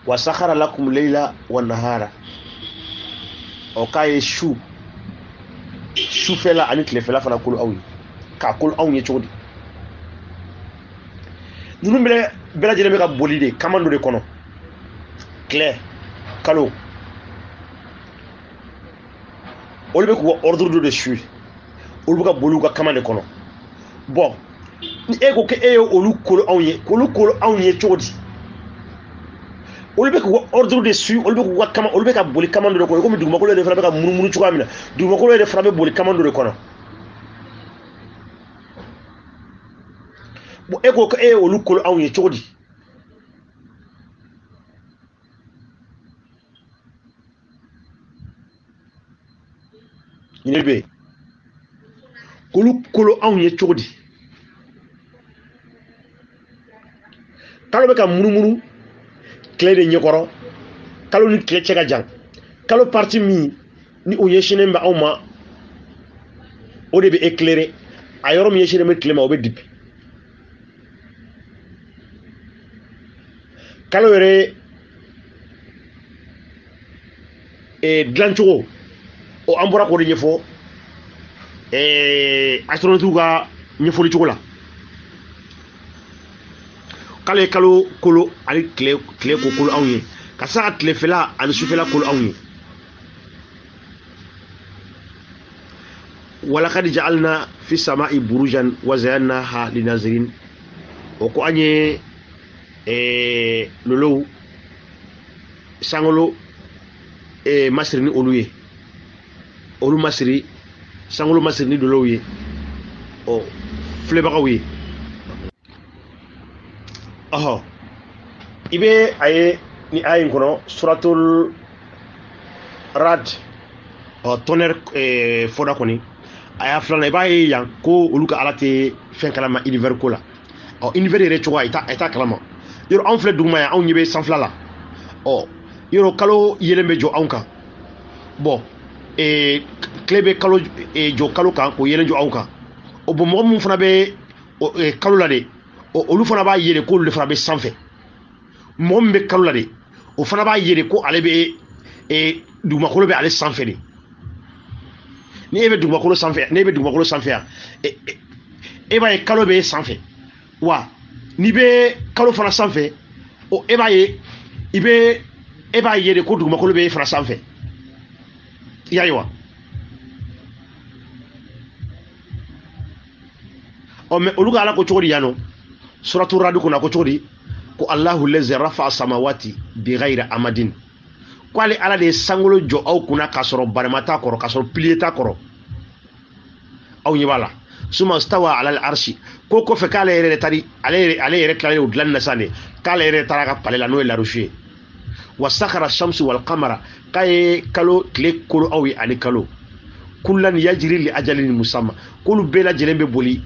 wa sakhara lakum layla wan nahara k'a ye sufɛla ani tilefɛla fana kolo aw ye k'a kolo anw ye cogo di ninnu bɛɛ lajɛlen bɛ ka boli de kaman dɔ de kɔnɔ tile kalo olu bɛ k'u ka ordre dɔ de suivre olu bɛ ka boli u ka kaman de kɔnɔ bon ni e ko k'e ye olu kolo anw ye k'olu kolo anw ye cogo di olu bɛ k'u ka ordre de suivre olu bɛ k'u ka kaman olu bɛ ka boli kaman dɔ de kɔnɔ komi dugumakolo yɛrɛ fana bɛ ka munumunu cogoya min na dugumakolo yɛrɛ fana bɛ boli kaman dɔ de kɔnɔ bon e ko k'e ye olu kolo anw ye cogo di ɲinɛ bɛ yen k'olu kolo anw ye cogo di kalo bɛ ka munumunu tile de ɲɛkɔrɔ kalo ni tile cɛ ka jan kalo parti min ni o ɲɛsinnen bɛ anw ma o de bɛ éclairer a yɔrɔ min ɲɛsinnen bɛ tile ma o bɛ dibi kalo yɛrɛ dilancogo an bɔra k'o de ɲɛfɔ astronautiw ka ɲɛfɔli cogo la k'ale ye kalo kolo ani tile ko kolo anw ye ka se ka tilefɛla ani sufɛla kolo anw ye walakad ja'alna fi sama'i burujan wa zayannaha linazirin ko an ye lolow sangolo masiri ni olu ye olu masiri sangolo masiri ni lolow ye filɛbagaw ye i bɛ a ye ni aya in kɔnɔ suratul rad tonnerre fɔda kɔni a y'a filanan i b'a ye yan ko olu ka ala tɛ fɛn kalama univers ko la univers yɛrɛ cogoya a t'a kalama yɔrɔ anw filɛ duguma yan anw ɲɛ bɛ sanfɛla la yɔrɔ kalo yelen bɛ jɔ anw kan bon tile bɛ kalo jɔ kalo kan k'o yelen jɔ anw kan bon mɔgɔ minnu fana bɛ kalo la de olu fana b'a yele ko olu de fana bɛ sanfɛ mɔgɔ min bɛ kalo la de o fana b'a yele ko ale bɛ dugumakolo bɛ ale sanfɛ de ni e bɛ dugumakolo sanfɛ ne bɛ dugumakolo sanfɛ yan e b'a ye kalo bɛ sanfɛ wa n'i bɛ kalo fana sanfɛ o e b'a ye e b'a ye de ko dugumakolo bɛ e fana sanfɛ i y'a ye wa mais olu ka ala ko cogo di yan nɔ suratu radu kɔnɔ ko cogo di ko Allahu lazi rafa samawati bi ghayri amadin ko ale ala de ye sankolo jɔ aw kunna k'a sɔrɔ barama t'a kɔrɔ k'a sɔrɔ pilier t'a kɔrɔ aw ɲɛ b'a la suma stawa ala al-arshi ko kɔfɛ k'ale yɛrɛ tari ale yɛrɛ tilalen o dilanni na sa de k'ale yɛrɛ taara ka palais la n'o ye larusi ye wa sakhara shamsu wal qamara k'a ye kalo tile kolo aw ye ani kalo kullan yajri li ajalin musamma k'olu bɛɛ lajɛlen bɛ boli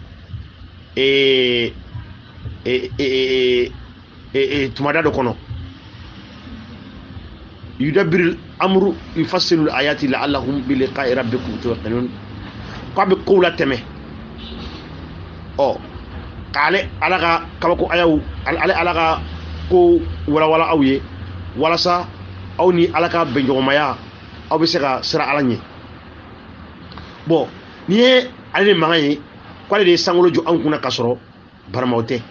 tumada dɔ kɔnɔ yudabbirul amru yufassilu ayati la'allahum bi liqa'i rabbikum tuqinun ko a bɛ kow la tɛmɛ k'ale ala ka kabako ayaw ale ala ka ko walawala aw ye walasa aw ni ala ka bɛnɲɔgɔnmaya aw bɛ se ka sira ala ɲɛ bon ni ye ale de mankan ye k'ale de ye sankolo jɔ anw kunna k'a sɔrɔ baramaw tɛ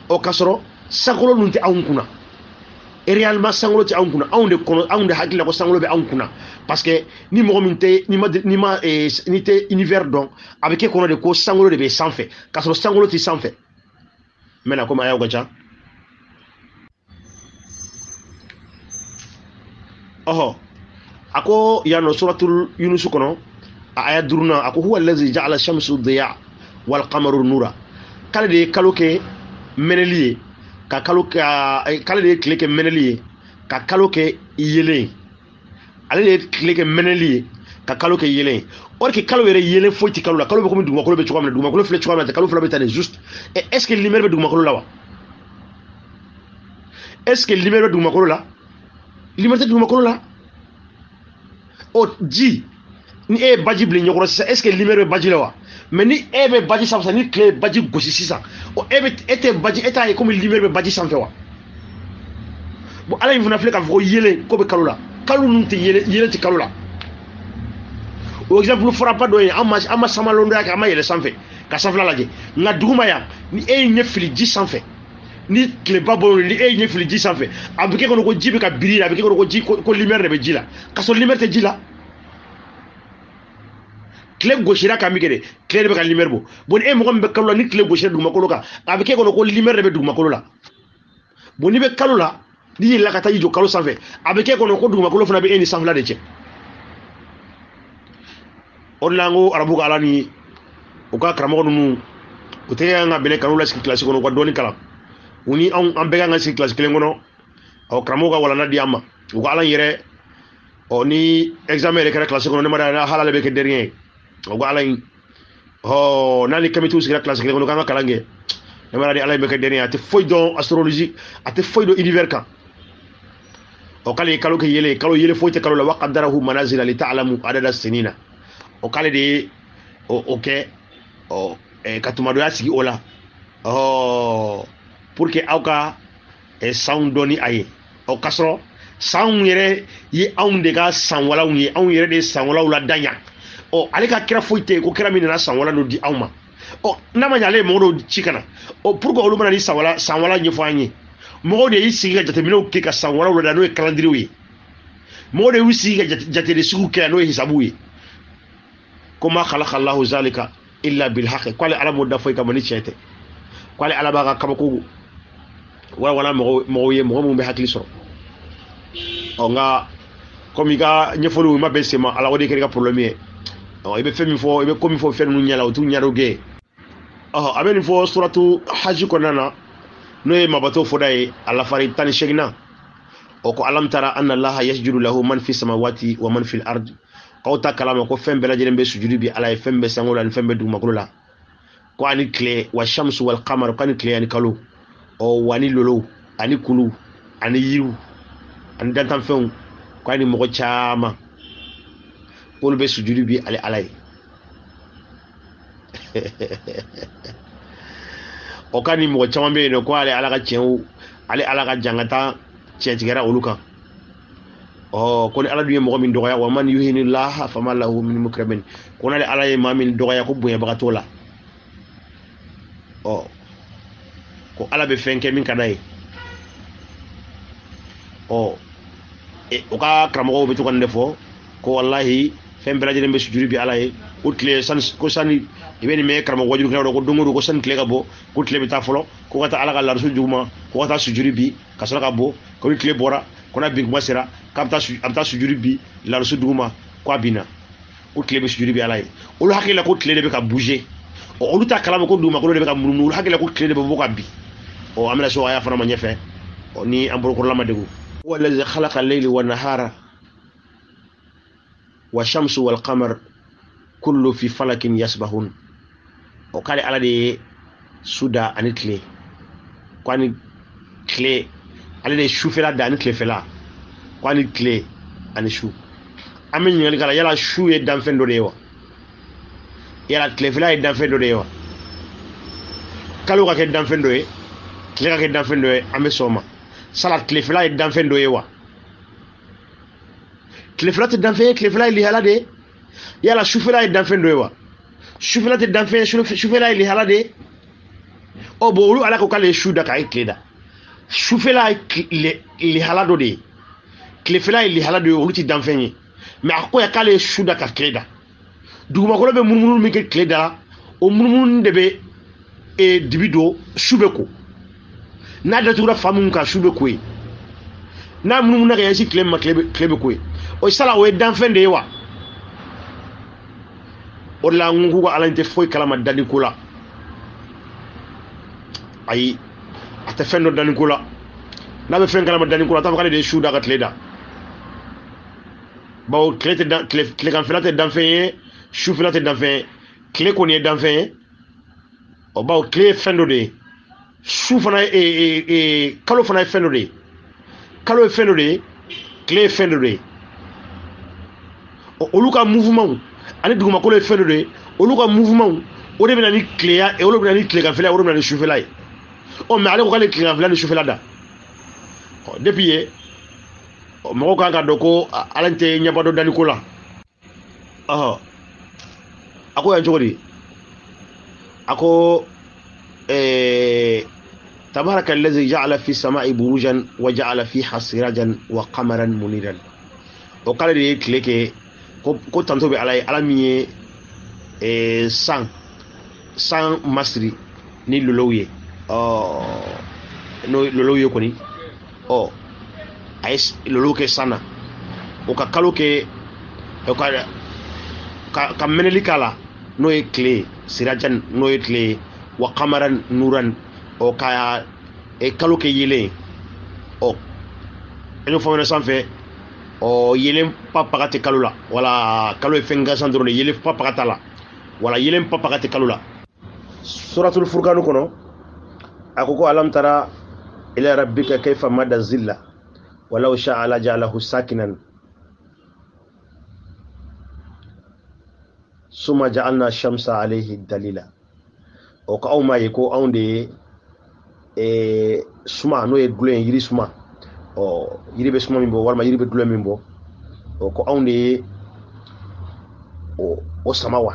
k'a sɔrɔ sankolo nun tɛ anw kunna réellement sankolo tɛ anw kunna anw de hakili la ko sankolo bɛ anw kunna parce que ni mɔgɔ min tɛ ni tɛ univers dɔn a bɛ kɛ kɔnɔ de ko sankolo de bɛ sanfɛ k'a sɔrɔ sankolo tɛ sanfɛ n bɛna komi a y'aw ka ca a ko yan nɔ suratul yunus kɔnɔ a aya 5 a ko huwa allazi ja'ala shamsu diya wal qamaru nura k'ale de ye kalo kɛ mɛnɛli ye k'ale de ye tile kɛ mɛnɛli ye ka kalo kɛ yelen ale de ye tile kɛ mɛnɛli ye ka kalo kɛ yelen or que kalo yɛrɛ yelen foyi tɛ kalo la kalo bɛ komi dugumakolo bɛ cogoya min na dugumakolo filɛ cogoya min na kalo fila bɛ taa de juste est ce que lumière bɛ dugumakolo la wa est ce que lumière bɛ dugumakolo la lumière tɛ dugumakolo la ji ni e ye baji bila ɲɛkɔrɔ sisan est ce que lumière bɛ baji la wa mais ni e bɛ baji sanfɛ ni tile ye baji gosi sisan e t'a ye komi lumière bɛ baji sanfɛ wa bon ala in fana filɛ k'a fɔ ko yelen ko bɛ kalo la kalo ninnu tɛ yelen tɛ kalo la o exemple fɔra ba dɔ ye an ma samalondoya kɛ an ma yɛlɛ sanfɛ ka sanfɛla lajɛ nka duguma yan ni e ye ɲɛ fili ji sanfɛ ni tileba bolo ni e ye ɲɛ fili ji sanfɛ a bɛ kɛ kɔnɔ ko ji bɛ ka biri a bɛ kɛ kɔnɔ ko lumière de bɛ ji la k'a sɔrɔ lumière tɛ ji la tile gosira kan min kɛ dɛ tile de bɛ ka lumière bɔ bon e mɔgɔ min bɛ kalo la ni tile gosira dugumakolo kan a bɛ kɛ kɔnɔ ko lumière de bɛ dugumakolo la bon n'i bɛ kalo la n'i yɛlɛla ka taa i jɔ kalo sanfɛ a bɛ kɛ kɔnɔ ko dugumakolo fana bɛ e ni sanfɛla de cɛ o de la n ko arabu ka ala ni u ka karamɔgɔ ninnu u tɛ kan ka bɛnɛ kanu lasigi kilasi kɔnɔ u ka dɔɔni kalan u ni an bɛɛ kan ka sigi kilasi kelen kɔnɔ karamɔgɔ ka walanda di an ma u ka ala yɛrɛ ni examen yɛrɛ kɛra kilasi kɔnɔ ne ma da hali ale bɛ kɛ dernier ye u ka ala in n'ale comité sigira kilasi kelen kɔnɔ k'an ka kalan kɛ ne ma da ala in bɛ kɛ dernier a tɛ foyi dɔn astrologie a tɛ foyi dɔn univers kan k'ale ye kalo kɛ yelen kalo yelen foyi tɛ kalo la wa qaddarahu manazila li ta'lamu adada sinina k'ale de ye o kɛ ka tumadɔya sigi o la pour que aw ka sanw dɔn ni a ye k'a sɔrɔ sanw yɛrɛ ye anw de ka sanwalaw ye anw yɛrɛ de ye sanwalaw la dan yan ale ka kira foyi tɛ yen ko kira min nana sanwala dɔ di anw ma n'a ma ɲɛ ale ye mɔgɔ dɔw ci ka na pour que olu mana ni sanwala ɲɛfɔ an ye mɔgɔw de y'i sigi ka jateminɛw kɛ ka sanwalaw la da n'o ye calendrier ye mɔgɔw de y'u sigi ka jatede sugu kɛ n'o ye hisabu ye ko ma khalaqa Allahu zalika illa bil haqq k'ale ala m'o da foyi kama ni tiɲɛ tɛ k'ale ala b'a ka kabako wala mɔgɔw ye mɔgɔ minnu bɛ hakili sɔrɔ nka comme i ka ɲɛfɔliw i ma bɛn sen ma ala o de kɛra i ka problème ye i bɛ fɛn min fɔ i bɛ ko min fɔ fɛn ninnu ɲɛ la o t'u ɲɛdɔn gɛn a bɛ nin fɔ suratu haji kɔnɔna na n'o ye mabato fɔda ye a lafari 18 ko alam tara anna allaha yasjudu lahu man fi samawati wa man fil ard k'aw ta kalama ko fɛn bɛɛ lajɛlen bɛ sujudi bi ala ye fɛn bɛɛ sango la ni fɛn bɛɛ dugumakolo la ko ani tile wa shamsu wal qamar ko ani tile ani kalo wa ni lolo ani kulu ani yiriw ani dantanfɛnw ko ani mɔgɔ caman k'olu bɛ sujudi bi ale ala ye o ka ni mɔgɔ caman bɛ yen nɔ ko ale ala ka tiɲɛw ale ala ka jangata tiɲɛtigɛra olu kan ko ni ala du ye mɔgɔ min dɔgɔya wa man yuhini laha fama lahu min mukramin ko n'ale ala ye maa min dɔgɔya ko bonyabaga t'o la ko ala bɛ fɛn kɛ min ka d'a ye o ka karamɔgɔw bɛ to ka nin de fɔ ko wallahi fɛn bɛɛ lajɛlen bɛ sujudi bi ala ye o tile ko sani i bɛ nin mɛn karamɔgɔ wajulu kɛlaw ko don o don ko sani tile ka bɔ ko tile bɛ taa fɔlɔ ko ka taa ala ka lariso juguma ko ka taa sujudi bi ka sɔrɔ ka bɔ ko ni tile bɔra ko n'a bin kuma sera k'a bɛ taa sujudi bi lariso duguma ko a binna o tile bɛ sujudi bi ala ye olu hakili la ko tile de bɛ ka bouger olu ta kalama ko duguma ko de bɛ ka munumunu olu hakili la ko tile de bɛ bɔ ka bin an bɛna so a y'a fana ma ɲɛfɛ ni an bolokɔrɔla ma degun wallazi khalaqa al-layla wan-nahara wash-shamsu wal-qamar kullu fi falakin yasbahun k'ale ala de ye su da ani tile ko ani tile ale de ye sufɛla da ani tilefɛla ko ani tile ani su an bɛ ɲininkali k'a la yala su ye danfɛn dɔ de ye wa yala tilefɛla ye danfɛn dɔ de ye wa kalo ka kɛ danfɛn dɔ ye tile ka kɛ danfɛn dɔ ye an bɛ sɔn o ma sala tilefɛla ye danfɛn dɔ ye wa tilefɛla tɛ danfɛn ye tilefɛla ye lihala de ye yala sufɛla ye danfɛn dɔ ye wa sufɛla tɛ danfɛn ye sufɛla ye lihala de ye bon olu ala ko k'ale ye su da k'a ye tile da sufɛla ye lihala dɔ de ye tilefɛla ye lihala dɔ ye olu tɛ danfɛn ye mais a ko ya k'ale ye su da ka tile da dugumakolo bɛ munumunu min kɛ tile da la o munumunu de bɛ dibi don su bɛ ko n'a datugura fa min kan su bɛ ko ye n'a munumunu ka ɲɛsin tile ma tile bɛ ko ye o sala o ye danfɛn de ye wa o de la n ko ala tɛ foyi kalama danni ko la ayi a tɛ fɛn dɔ danni ko la n'a bɛ fɛn kalama danni ko la a t'a fɔ k'ale de ye su da ka tile da bawo tileganfɛla tɛ danfɛn ye sufɛla tɛ danfɛn ye tile kɔni ye danfɛn ye bawo tile ye fɛn dɔ de ye su fana kalo fana ye fɛn dɔ de ye kalo ye fɛn dɔ de ye tile ye fɛn dɔ de ye olu ka mouvement ani dugumakolo ye fɛn dɔ de ye olu ka mouvement o de bɛ na ni tileya olu bɛ na ni tileganfɛla o de bɛ na ni sufɛla ye mais ale ko k'ale tileganfɛla ni sufɛla da depuis ye mɔgɔw kan ka dɔn ko ala tɛ ɲɛba dɔ danni ko la a ko yan cogo di a ko tabaraka allazi ja'ala fi samai burujan wa ja'ala fiha sirajan wa qamaran muniran k'ale de ye tile kɛ ko tanto bɛ ala ye ala min ye san masiri ni lolow ye n'o lolow ye kɔni a ye lolow kɛ san na o ka kalo kɛ ka mɛnɛli k'a la n'o ye tile sirajan n'o ye tile wa qamaran nuran ka kalo kɛ yelen an y'o fɔ ɲɛna sanfɛ yelen papaga tɛ kalo la wala kalo ye fɛn gansan dɔrɔn de yelen papaga t'a la wala yelen papaga tɛ kalo la suratul furqan kɔnɔ a ko alam tara ila rabbika kayfa madda zilla walau sha'a la ja'alahu sakinan summa ja'alna shamsa alayhi dalila ka aw ma ye ko anw de ye suma n'o ye dulɔ yiri suma yiri bɛ suma min bɔ walima yiri bɛ dulɔ min bɔ ko anw de ye o sama wa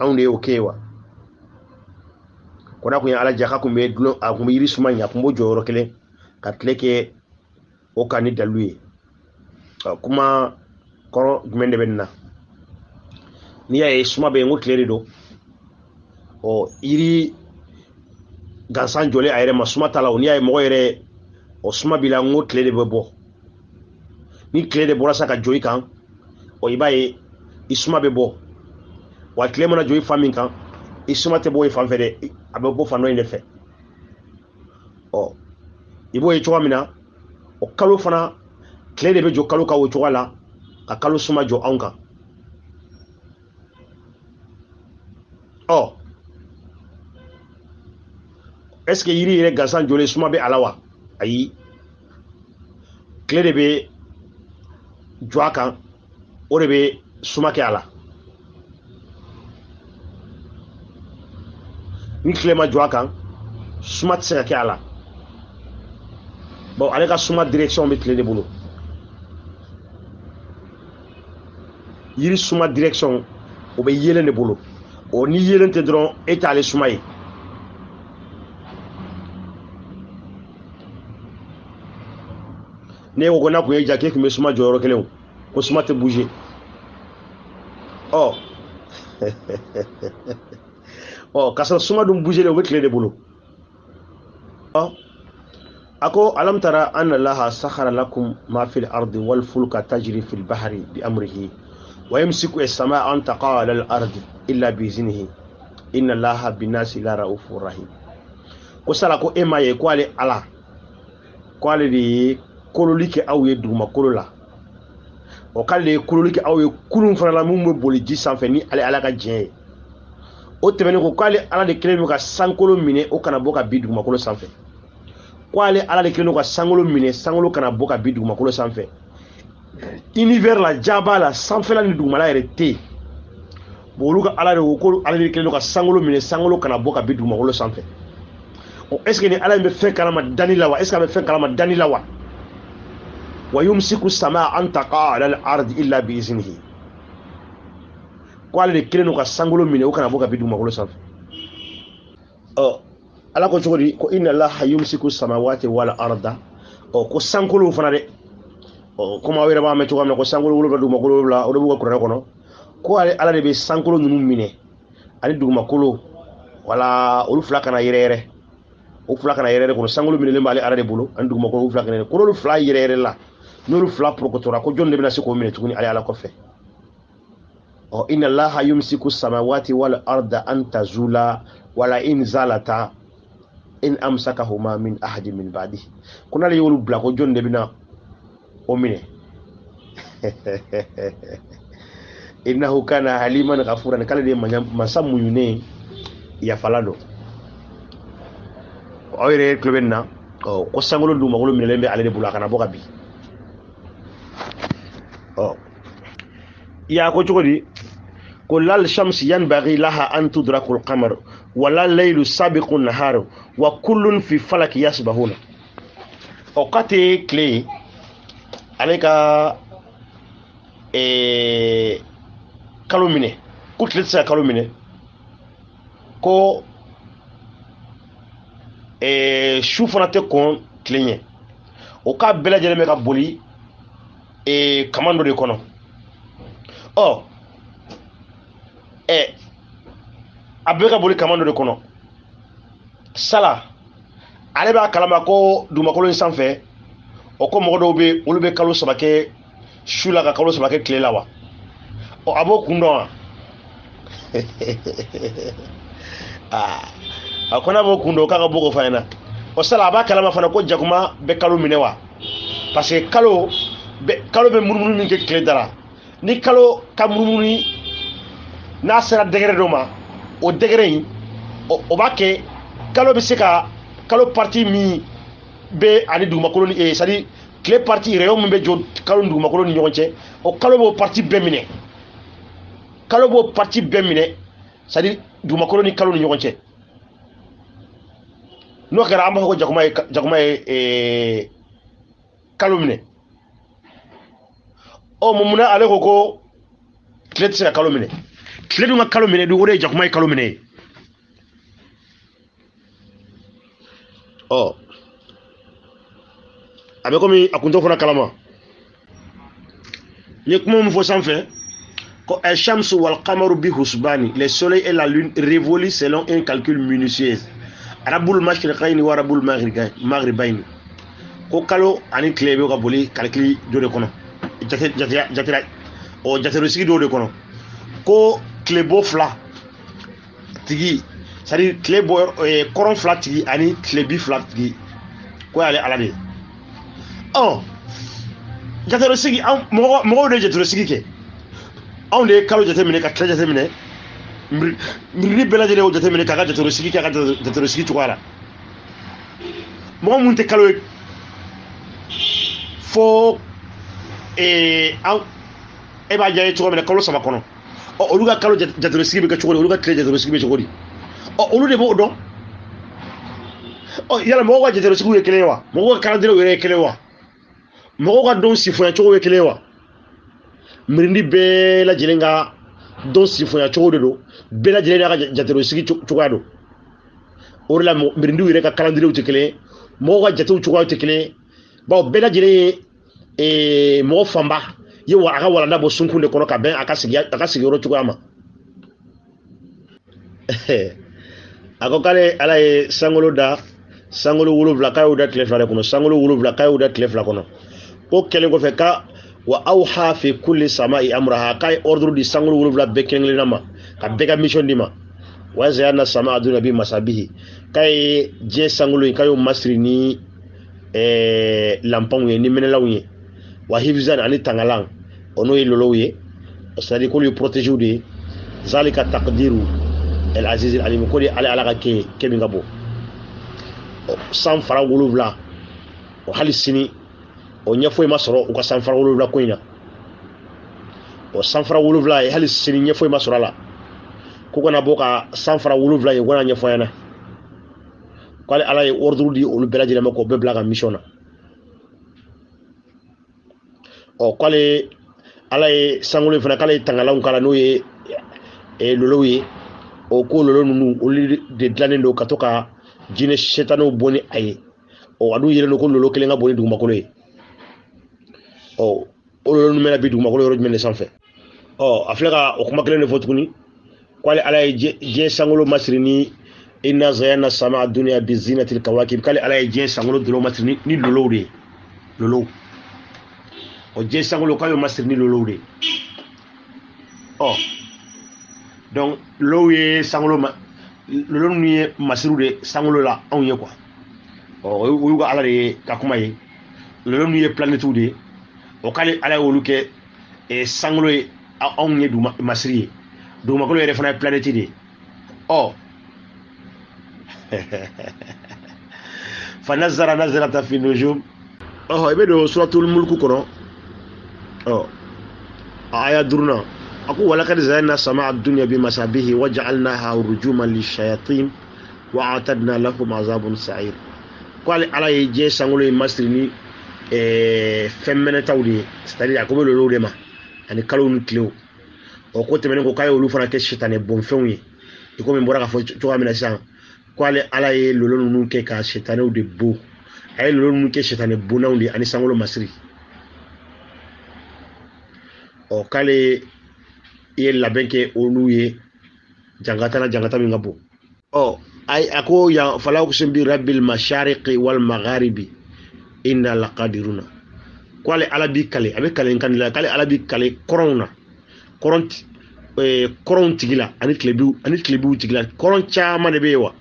anw de ye o kɛ wa ko n'a kun ye ala ja k'a kun bɛ dulɔ a kun bɛ yiri suma ɲɛ a kun b'o jɔyɔrɔ kelen ka tile kɛ o kan ni dalilu ye kuma kɔrɔ jumɛn de bɛ nin na n'i y'a ye suma bɛ yen ko tile de don yiri gansan jɔlen a yɛrɛ ma suma t'a la n'i y'a ye mɔgɔ yɛrɛ suma b'i la n ko tile de bɛ bɔ ni tile de bɔra sa ka jɔ i kan i b'a ye i suma bɛ bɔ wa tile mana jɔ i fan min kan i suma tɛ bɔ i fan fɛ dɛ a bɛ bɔ fan dɔ in de fɛ i b'o ye cogoya min na kalo fana tile de bɛ jɔ kalo kan o cogoya la ka kalo suma jɔ anw kan est-ce que yiri yɛrɛ gansan jɔlen suma bɛ a la wa ayi tile de bɛ jɔ a kan o de bɛ suma kɛ a la ni tile ma jɔ a kan suma tɛ se ka kɛ a la ale ka suma direction bɛ tile de bolo yiri suma direction o be yelen de bolo o ni yelen te dron e t'ale suma ye ne ko na ko ye jake ko me suma joro kelen ko suma te bouger oh oh kasa suma dum bouger le o be clé de bolo oh ako alam tara anna allaha sakhara lakum ma fil ardi wal fulka tajri fil bahri bi amrihi wa yamsiku as-samaa an taqala al ardi illa bi iznihi inna allaha bin nasi la raufur rahim ko sala ko emaye ko ale ala ko ale di kololike awye duma kolola o kale kololike awye kulun fana la mum boli ji sanfɛ ni ale ala ka jɛ o tɛmɛnen ko kale ala de kelen ka sankolo minɛ o kana bɔ ka bi duguma kolo sanfɛ ko ale ala de kelen ka sankolo minɛ sankolo kana bɔ ka bi duguma kolo sanfɛ univers la jaba la sanfɛla ni dugumala yɛrɛ te bon olu ka ala de ko ala de kelen ka sankolo minɛ sankolo kana bɔ ka bi duguma kolo sanfɛ o est ce que ni ala bɛ fɛn kalama dani la wa est ce que a bɛ fɛn kalama dani la wa wa yumsiku samaa an taqa ala al-ardi illa bi iznihi ko ale de kelen ka sankolo minɛ o kana bɔ ka bi duguma kolo sanfɛ ala ko cogodi ko inna allaha yumsiku samawati wal arda ko sankolo fana de kuma wɛrɛ b'a mɛn cogo min na ko sankolo wolonwula dugumakolo wolonwula o de b'u ka kuranɛ kɔnɔ ko ale ala de bɛ sankolo ninnu minɛ ani dugumakolo wala olu fila kana yɛrɛ o fila kana yɛrɛ kɔnɔ sankolo minɛlen b'ale ala de bolo ani dugumakolo olu fila kana yɛrɛ ko olu fila yɛrɛ la n'olu fila porokotora ko jɔn de bɛna se k'o minɛ tuguni ale ala kɔfɛ inna allaha yumsiku samawati wal arda an tazula wala in zalata in amsakahuma min ahadin min ba'di ko n'ale y'olu bila ko jɔn de bɛna o minɛ innahu kana haliman ghafuran kala de masa muɲunen yafala don aw yɛrɛ tulo bɛ nin na ko sankolo dugumakolo minɛlen bɛ ale de bolo a kana bɔ ka bin ya ko cogo di ko lal shamsi yanbaghi laha an tudraku al-qamar wala laylu sabiqu an-nahar wa kullun fi falaki yasbahuna o kate clé ale ka kalo minɛ ko tile tɛ se ka kalo minɛ ko su fana tɛ kɔn tile ɲɛ o k'a bɛɛ lajɛlen bɛ ka boli kaman dɔ de kɔnɔ a bɛɛ ka boli kaman dɔ de kɔnɔ sala ale b'a kalama ko dugumakolo in sanfɛ o ko mɔgɔ dɔw bɛ olu bɛ kalo saba kɛ su la ka kalo saba kɛ tile la wa a b'o kun dɔn wa a ko n'a b'o kun dɔn k'a ka bɔ k'o f'a ɲɛna sala a b'a kalama fana ko jakuma bɛ kalo minɛ wa parce que kalo bɛ munumunu min kɛ tile dara ni kalo ka munumunu n'a sera dɛgɛrɛ dɔ ma o dɛgɛrɛ in o b'a kɛ kalo bɛ se ka kalo parti min bɛ ani dugumakolo ni c'est à dire tile parti rayon min bɛ jɔ kalo ni dugumakolo ni ɲɔgɔn cɛ o kalo b'o parti bɛɛ minɛ kalo b'o parti bɛɛ minɛ c'est à dire dugumakolo ni kalo ni ɲɔgɔn cɛ n'o kɛra an b'a fɔ ko jakuma ye kalo minɛ mun na ale ko tile tɛ se ka kalo minɛ tile dun ka kalo minɛ dun o de ye jakuma ye kalo minɛ ye a bɛ komi a kun t'o fana kalama n ye kuma min fɔ sanfɛ ko al-shamsu wal qamaru bi husbani le soleil et la lune révolent selon un calcul minutieux arabul mashriqaini wa arabul maghribaini ko kalo ani tile bɛ ka boli calcul dɔ de kɔnɔ jatero sigi dɔw de kɔnɔ ko tile bɔ fila tigi c'est à dire tile bɔ kɔrɔn fila tigi ani tile bi fila tigi ko y'ale ala de ye jatero sigi mɔgɔw de ye jatero sigi kɛ anw de ye kalo jateminɛ ka tile jateminɛ miiri bɛɛ lajɛlen y'o jateminɛ k'a ka jatero sigi kɛ a ka jatero sigi cogoya la mɔgɔ mun tɛ kalo ye fo e b'a diya ye cogo min na kalo saba kɔnɔ olu ka kalo jatero sigi bɛ kɛ cogo di olu ka tile jatero sigi bɛ cogo di olu de b'o dɔn yala mɔgɔw ka jatero sigiw ye kelen ye wa mɔgɔw ka calendrier yɛrɛ ye kelen wa mɔgɔw ka don sifonya cogo ye kelen wa mirindi bɛɛ lajɛlen ka dɔn sifonya cogo de don bɛɛ lajɛlen n'a ka jatero sigi cogoya don o de la mirindiw yɛrɛ ka kalandirew tɛ kelen mɔgɔw ka jatew cogoyaw tɛ kelen bawo bɛɛ lajɛlen ye mɔgɔ fanba ye a ka walanda bɔ sunkun de kɔnɔ ka bɛn a ka sigiyɔrɔ cogoya ma a ko k'ale ala ye sankolo da sankolo 7 k'a y'o da tile 2 de kɔnɔ sankolo 7 k'a y'o da tile 2 kɔnɔ ko kɛlen kɔfɛ ka wa awha fi kulli sama'i amraha k'a ye ordre di sankolo 7 bɛɛ kelen-kelenna ma ka bɛɛ ka mission di ma wa zayyana sama'a dunya bi masabihi k'a ye diɲɛ sankolo in k'a y'o masiri ni lanpanw ye ni minɛlaw ye wa hifzan ani tangalan o n'o ye lolow ye c'est-à-dire k'olu ye protégé de ye zalika taqdiru el aziz el alim ko de ala ka kɛ min ka bɔ san fara 7 o hali sini o ɲɛfoyi ma sɔrɔ u ka san fara 7 ko in na o san fara 7 ye hali sini ɲɛfoyi ma sɔrɔ a la ko kana bɔ ka san fara 7 ye wana ɲɛfɔ ɲɛna k'ale ala ye ordre di olu bɛɛ lajɛlen ma k'o bɛɛ bila ka mission na k'ale ala ye sankolo in fana k'ale ye tangalanw k'a la n'o ye lolow ye o ko lolo ninnu olu de dilannen don ka to ka jinɛ sɛtanɛw bɔ ni a ye a dun yɛlɛlen don ko lolo kelen ka bɔ ni dugumakolo ye o lolo ninnu bɛna bi dugumakolo yɔrɔ jumɛn de sanfɛ a filɛ ka o kuma kelen de fɔ tuguni k'ale ala ye diɲɛ sankolo masiri ni inna zayyana sama'a dunya bi zinatil kawakib k'ale ala ye diɲɛ sankolo dolo masiri ni lolow de ye lolow o diɲɛ sankolo k'ale masiri ni lolow de ye donc lolow ye sankolo lolo ninnu ye masiriw de sankolo la anw ye quoi o y'u ka ala de ye ka kuma ye lolo ninnu ye planètew de ye k'ale ala ye olu kɛ sankolo ye anw ye masiri ye dugumakolo yɛrɛ fana ye planète de ye fa nazara nazarata fi nujum i bɛ don suratul mulku kɔnɔ aya 5 a ko walakad zayyana sama'a dunya bi masabihi wa ja'alnaha rujuman lishayatin wa a'tadna lahum azabun sa'ir ko ala ye diɲɛ sankolo in masiri ni fɛn mɛnɛtaw de ye c'est-à-dire a ko bɛ lolow de ma ani kalow ni tilew ko tɛmɛnen ko k'a ye olu fana kɛ sitanɛ bonfɛnw ye i komi n bɔra k'a fɔ cogoya min na sisan ko ala ye lolo ninnu kɛ ka sitanɛw de bon a ye lolo ninnu kɛ sitanɛ bonnaw de ani sankolo masiri k'ale ye labɛn kɛ olu ye jangata min ka bon a ko yan fala uqsim bi rabbil mashariqi wal magharibi inna laqadiruna ko ale ala bi kale a bɛ kale kan la k'ale ala bi kale kɔrɔnw na kɔrɔnw tigila ani tilebiw tigila kɔrɔn caman de bɛ yen wa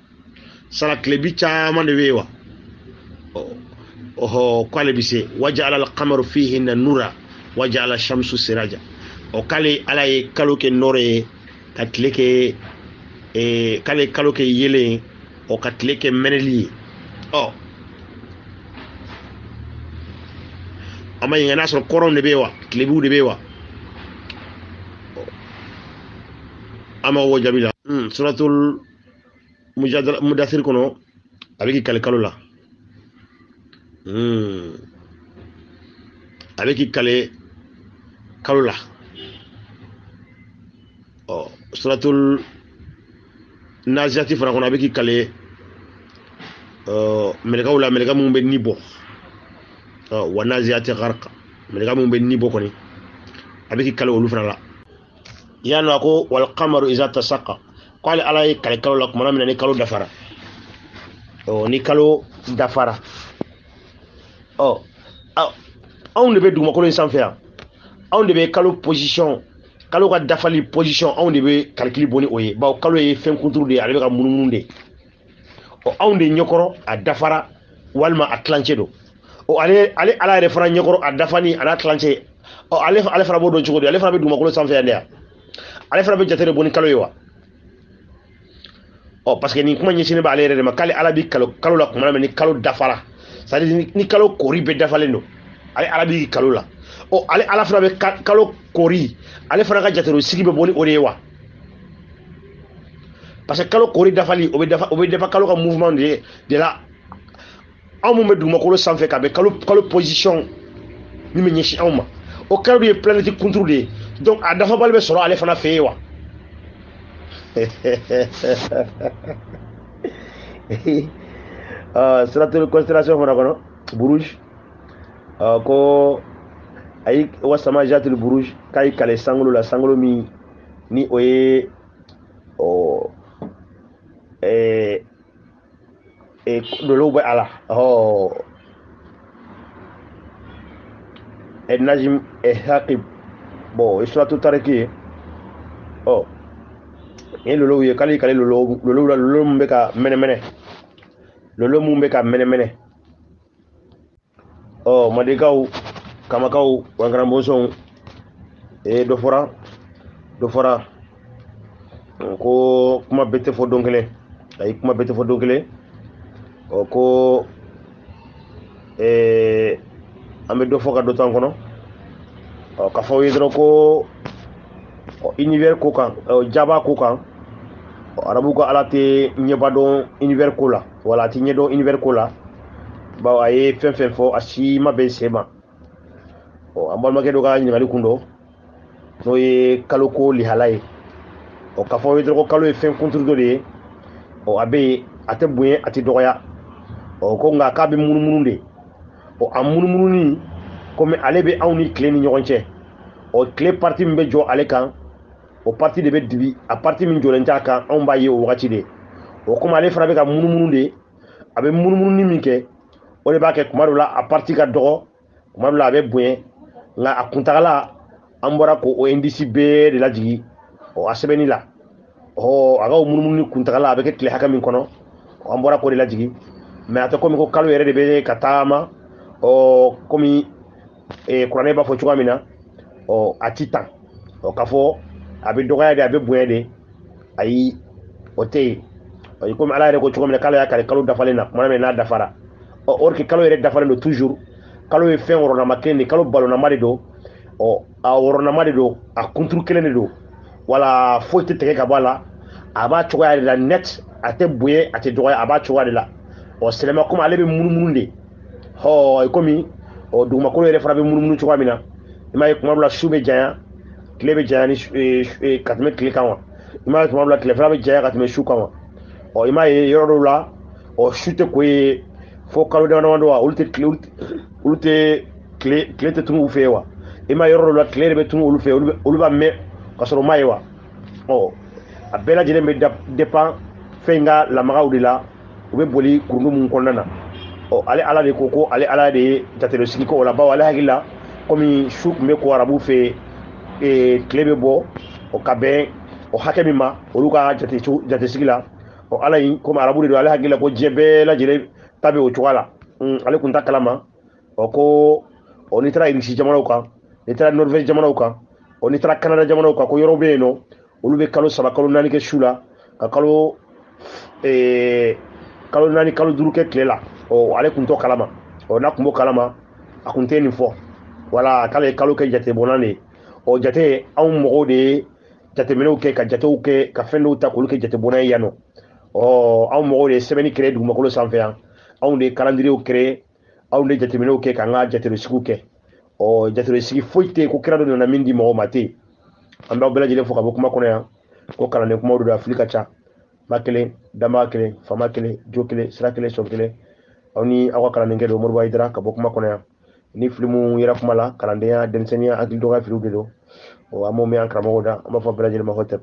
sara tilebi caman de bɛ yen wa k'ale bi se waja'ala al-qamaru fihinna nura waja'ala ash-shamsu siraja k'ale ala ye kalo kɛ nɔrɔ ye ka tile kɛ k'ale ye kalo kɛ yelen ye ka tile kɛ mɛnɛli ye a ma ɲininka n'a sɔrɔ kɔrɔnw de bɛ yen wa tilebiw de bɛ yen wa an ma o jaabi la suratul mudaththir kɔnɔ a bɛ k'i kale kalo la a bɛ k'i kale kalo la suratul naziati fana kɔnɔ a bɛ k'i kale mɛlɛkɛw la mɛlɛkɛ minnu bɛ ni bɔ wa naziati gharqa mɛlɛkɛ minnu bɛ ni bɔ kɔni a bɛ k'i kale olu fana la yanni a ko wal qamaru iza tasaqa k'ale ala ye kale kalo la tuma min na ni kalo dafara ni kalo dafara anw de bɛ dugumakolo in sanfɛ yan anw de bɛ kalo position kalo ka dafali position anw de bɛ calcul bɔ ni o ye bawo kalo ye fɛn kunturu de ye ale bɛ ka munumunu de anw de ɲɛkɔrɔ a dafara walima a tilancɛ don ale ala yɛrɛ fana ɲɛkɔrɔ a dafani a n'a tilancɛ ale fana b'o dɔn cogo di ale fana bɛ dugumakolo sanfɛ yan de yan ale fana bɛ jate de bɔ ni kalo ye wa parce que nin kuma ɲɛsinnen b'ale yɛrɛ de ma k'ale ala bi kalo la tuma min ni kalo dafara c'est à dire ni kalo kori bɛɛ dafalen don ale ala bi kalo la ale ala fana bɛ kalo kori ale fana ka jatero sigi bɛ bɔ ni o de ye wa parce que kalo kori dafali o bɛ dafa kalo ka mouvement de la anw mun bɛ dugumakolo sanfɛ ka bɛ kalo position min bɛ ɲɛsin anw ma o kalo ye planète contrôlée donc a dafa balbe soro ale fana fe wa siratul constellation fana kono buruj ko ay wasama jatul buruj kay kale sangolo la sangolo mi ni oye o lolo ba ala najim haqib bo suratul tariki lolo ye kale lolo mbeka mene lolo mbeka mene madikaw kamakaw wangran bonson do fora ko kuma bete fo donkele ay kuma bete fo donkele ko ambe do fo ka do tan kono ka fo yidro ko univers ko kan jaba ko kan arabu ko alate nyeba don univers ko la wala ti nyedo univers ko la ba ay fen fo ashi mabe sema ambal make do ga ngali kundo no ye kalo ko li halay ka fo yidro ko kalo e fen contre do de abe ate buye ate doya ko nga ka be munumunu de amunumunu ni comme ale be awni clé ni ñogonce clé parti mbe jo ale kan parti de be dibi a parti min jolen ta kan on ba ye o wakati de comme ale fara be ka munumunu de abe munumunu ni min ke o le ba ke kuma la a parti ka dogo kuma la be buye nga a kuntagala ambora ko o indici be de la jigi asebeni la aga munumunu ni kuntagala be ke clé haka min kono ambora ko de la jigi mais ata komi ko kalo yere de be katama komi kurane ba fo chuga mina atitan kafo abi dogaya de abi buye de ayi ote ay komi ala yere ko chuga mina kala ya kale kalo dafale na mana me na dafara orki kalo yere dafale no toujours kalo e fen worona makene kalo balona made do a worona made do a contre kelene do wala fo te tege ka bala aba chuga de la net ate buye ate dogaya aba chuga de la selema comme ale be munumunu de komi duguma ko yere fara be munumunu chuga mina ima kuma la shube jaya klebe jaya ni katme kle kanwa ima kuma la kle fara be jaya katme shu kanwa ima yoro la shute ko e fo kalo de wando ulte kle te tunu ufewa ima yoro la kle be tunu ulufe uluba me kasoro maiwa abela jele me dépend fenga la magaudila ube boli kurundu mun konnana ale ala de koko ale ala de jatelo sigi ko la ba wala hagila komi shuk me ko arabu fe klebe bo kabe hakemima oluka jate sigila ala yi komi arabu de ala hagila ko jebe la jele tabe o chwala ale kunta kalama ko oni tra irisi jamana uka ni tra norvege jamana uka oni tra canada jamana uka ko yorobe no olube kalo saba kalo nani ke shula ka kalo kalo nani kalo duru ke klela ale kunto kalama na kumbo kalama akunte ni fo wala kalo ke jate bonane jate aw mogo de jate meno ke ka jate ke ka fendo ta ko ke jate bonane yano aw mogo de semeni créer du makolo sanfé aw de calendrier créer aw de jate meno ke ka nga jate le siku ke jate le sigi foite ko kira do na mindi mogo mate amba bela jele fo ka bokuma kono ya ko kala ne kuma do Afrika cha makele dama kele fama kele jokele sira kele sobkele awni awa kala ngede o morba idra ka bokuma kono ya ni filmu yira kuma la kala ndeya densenia agil doga filu de do amo me ankra mo da amba fa bela jele ma hotel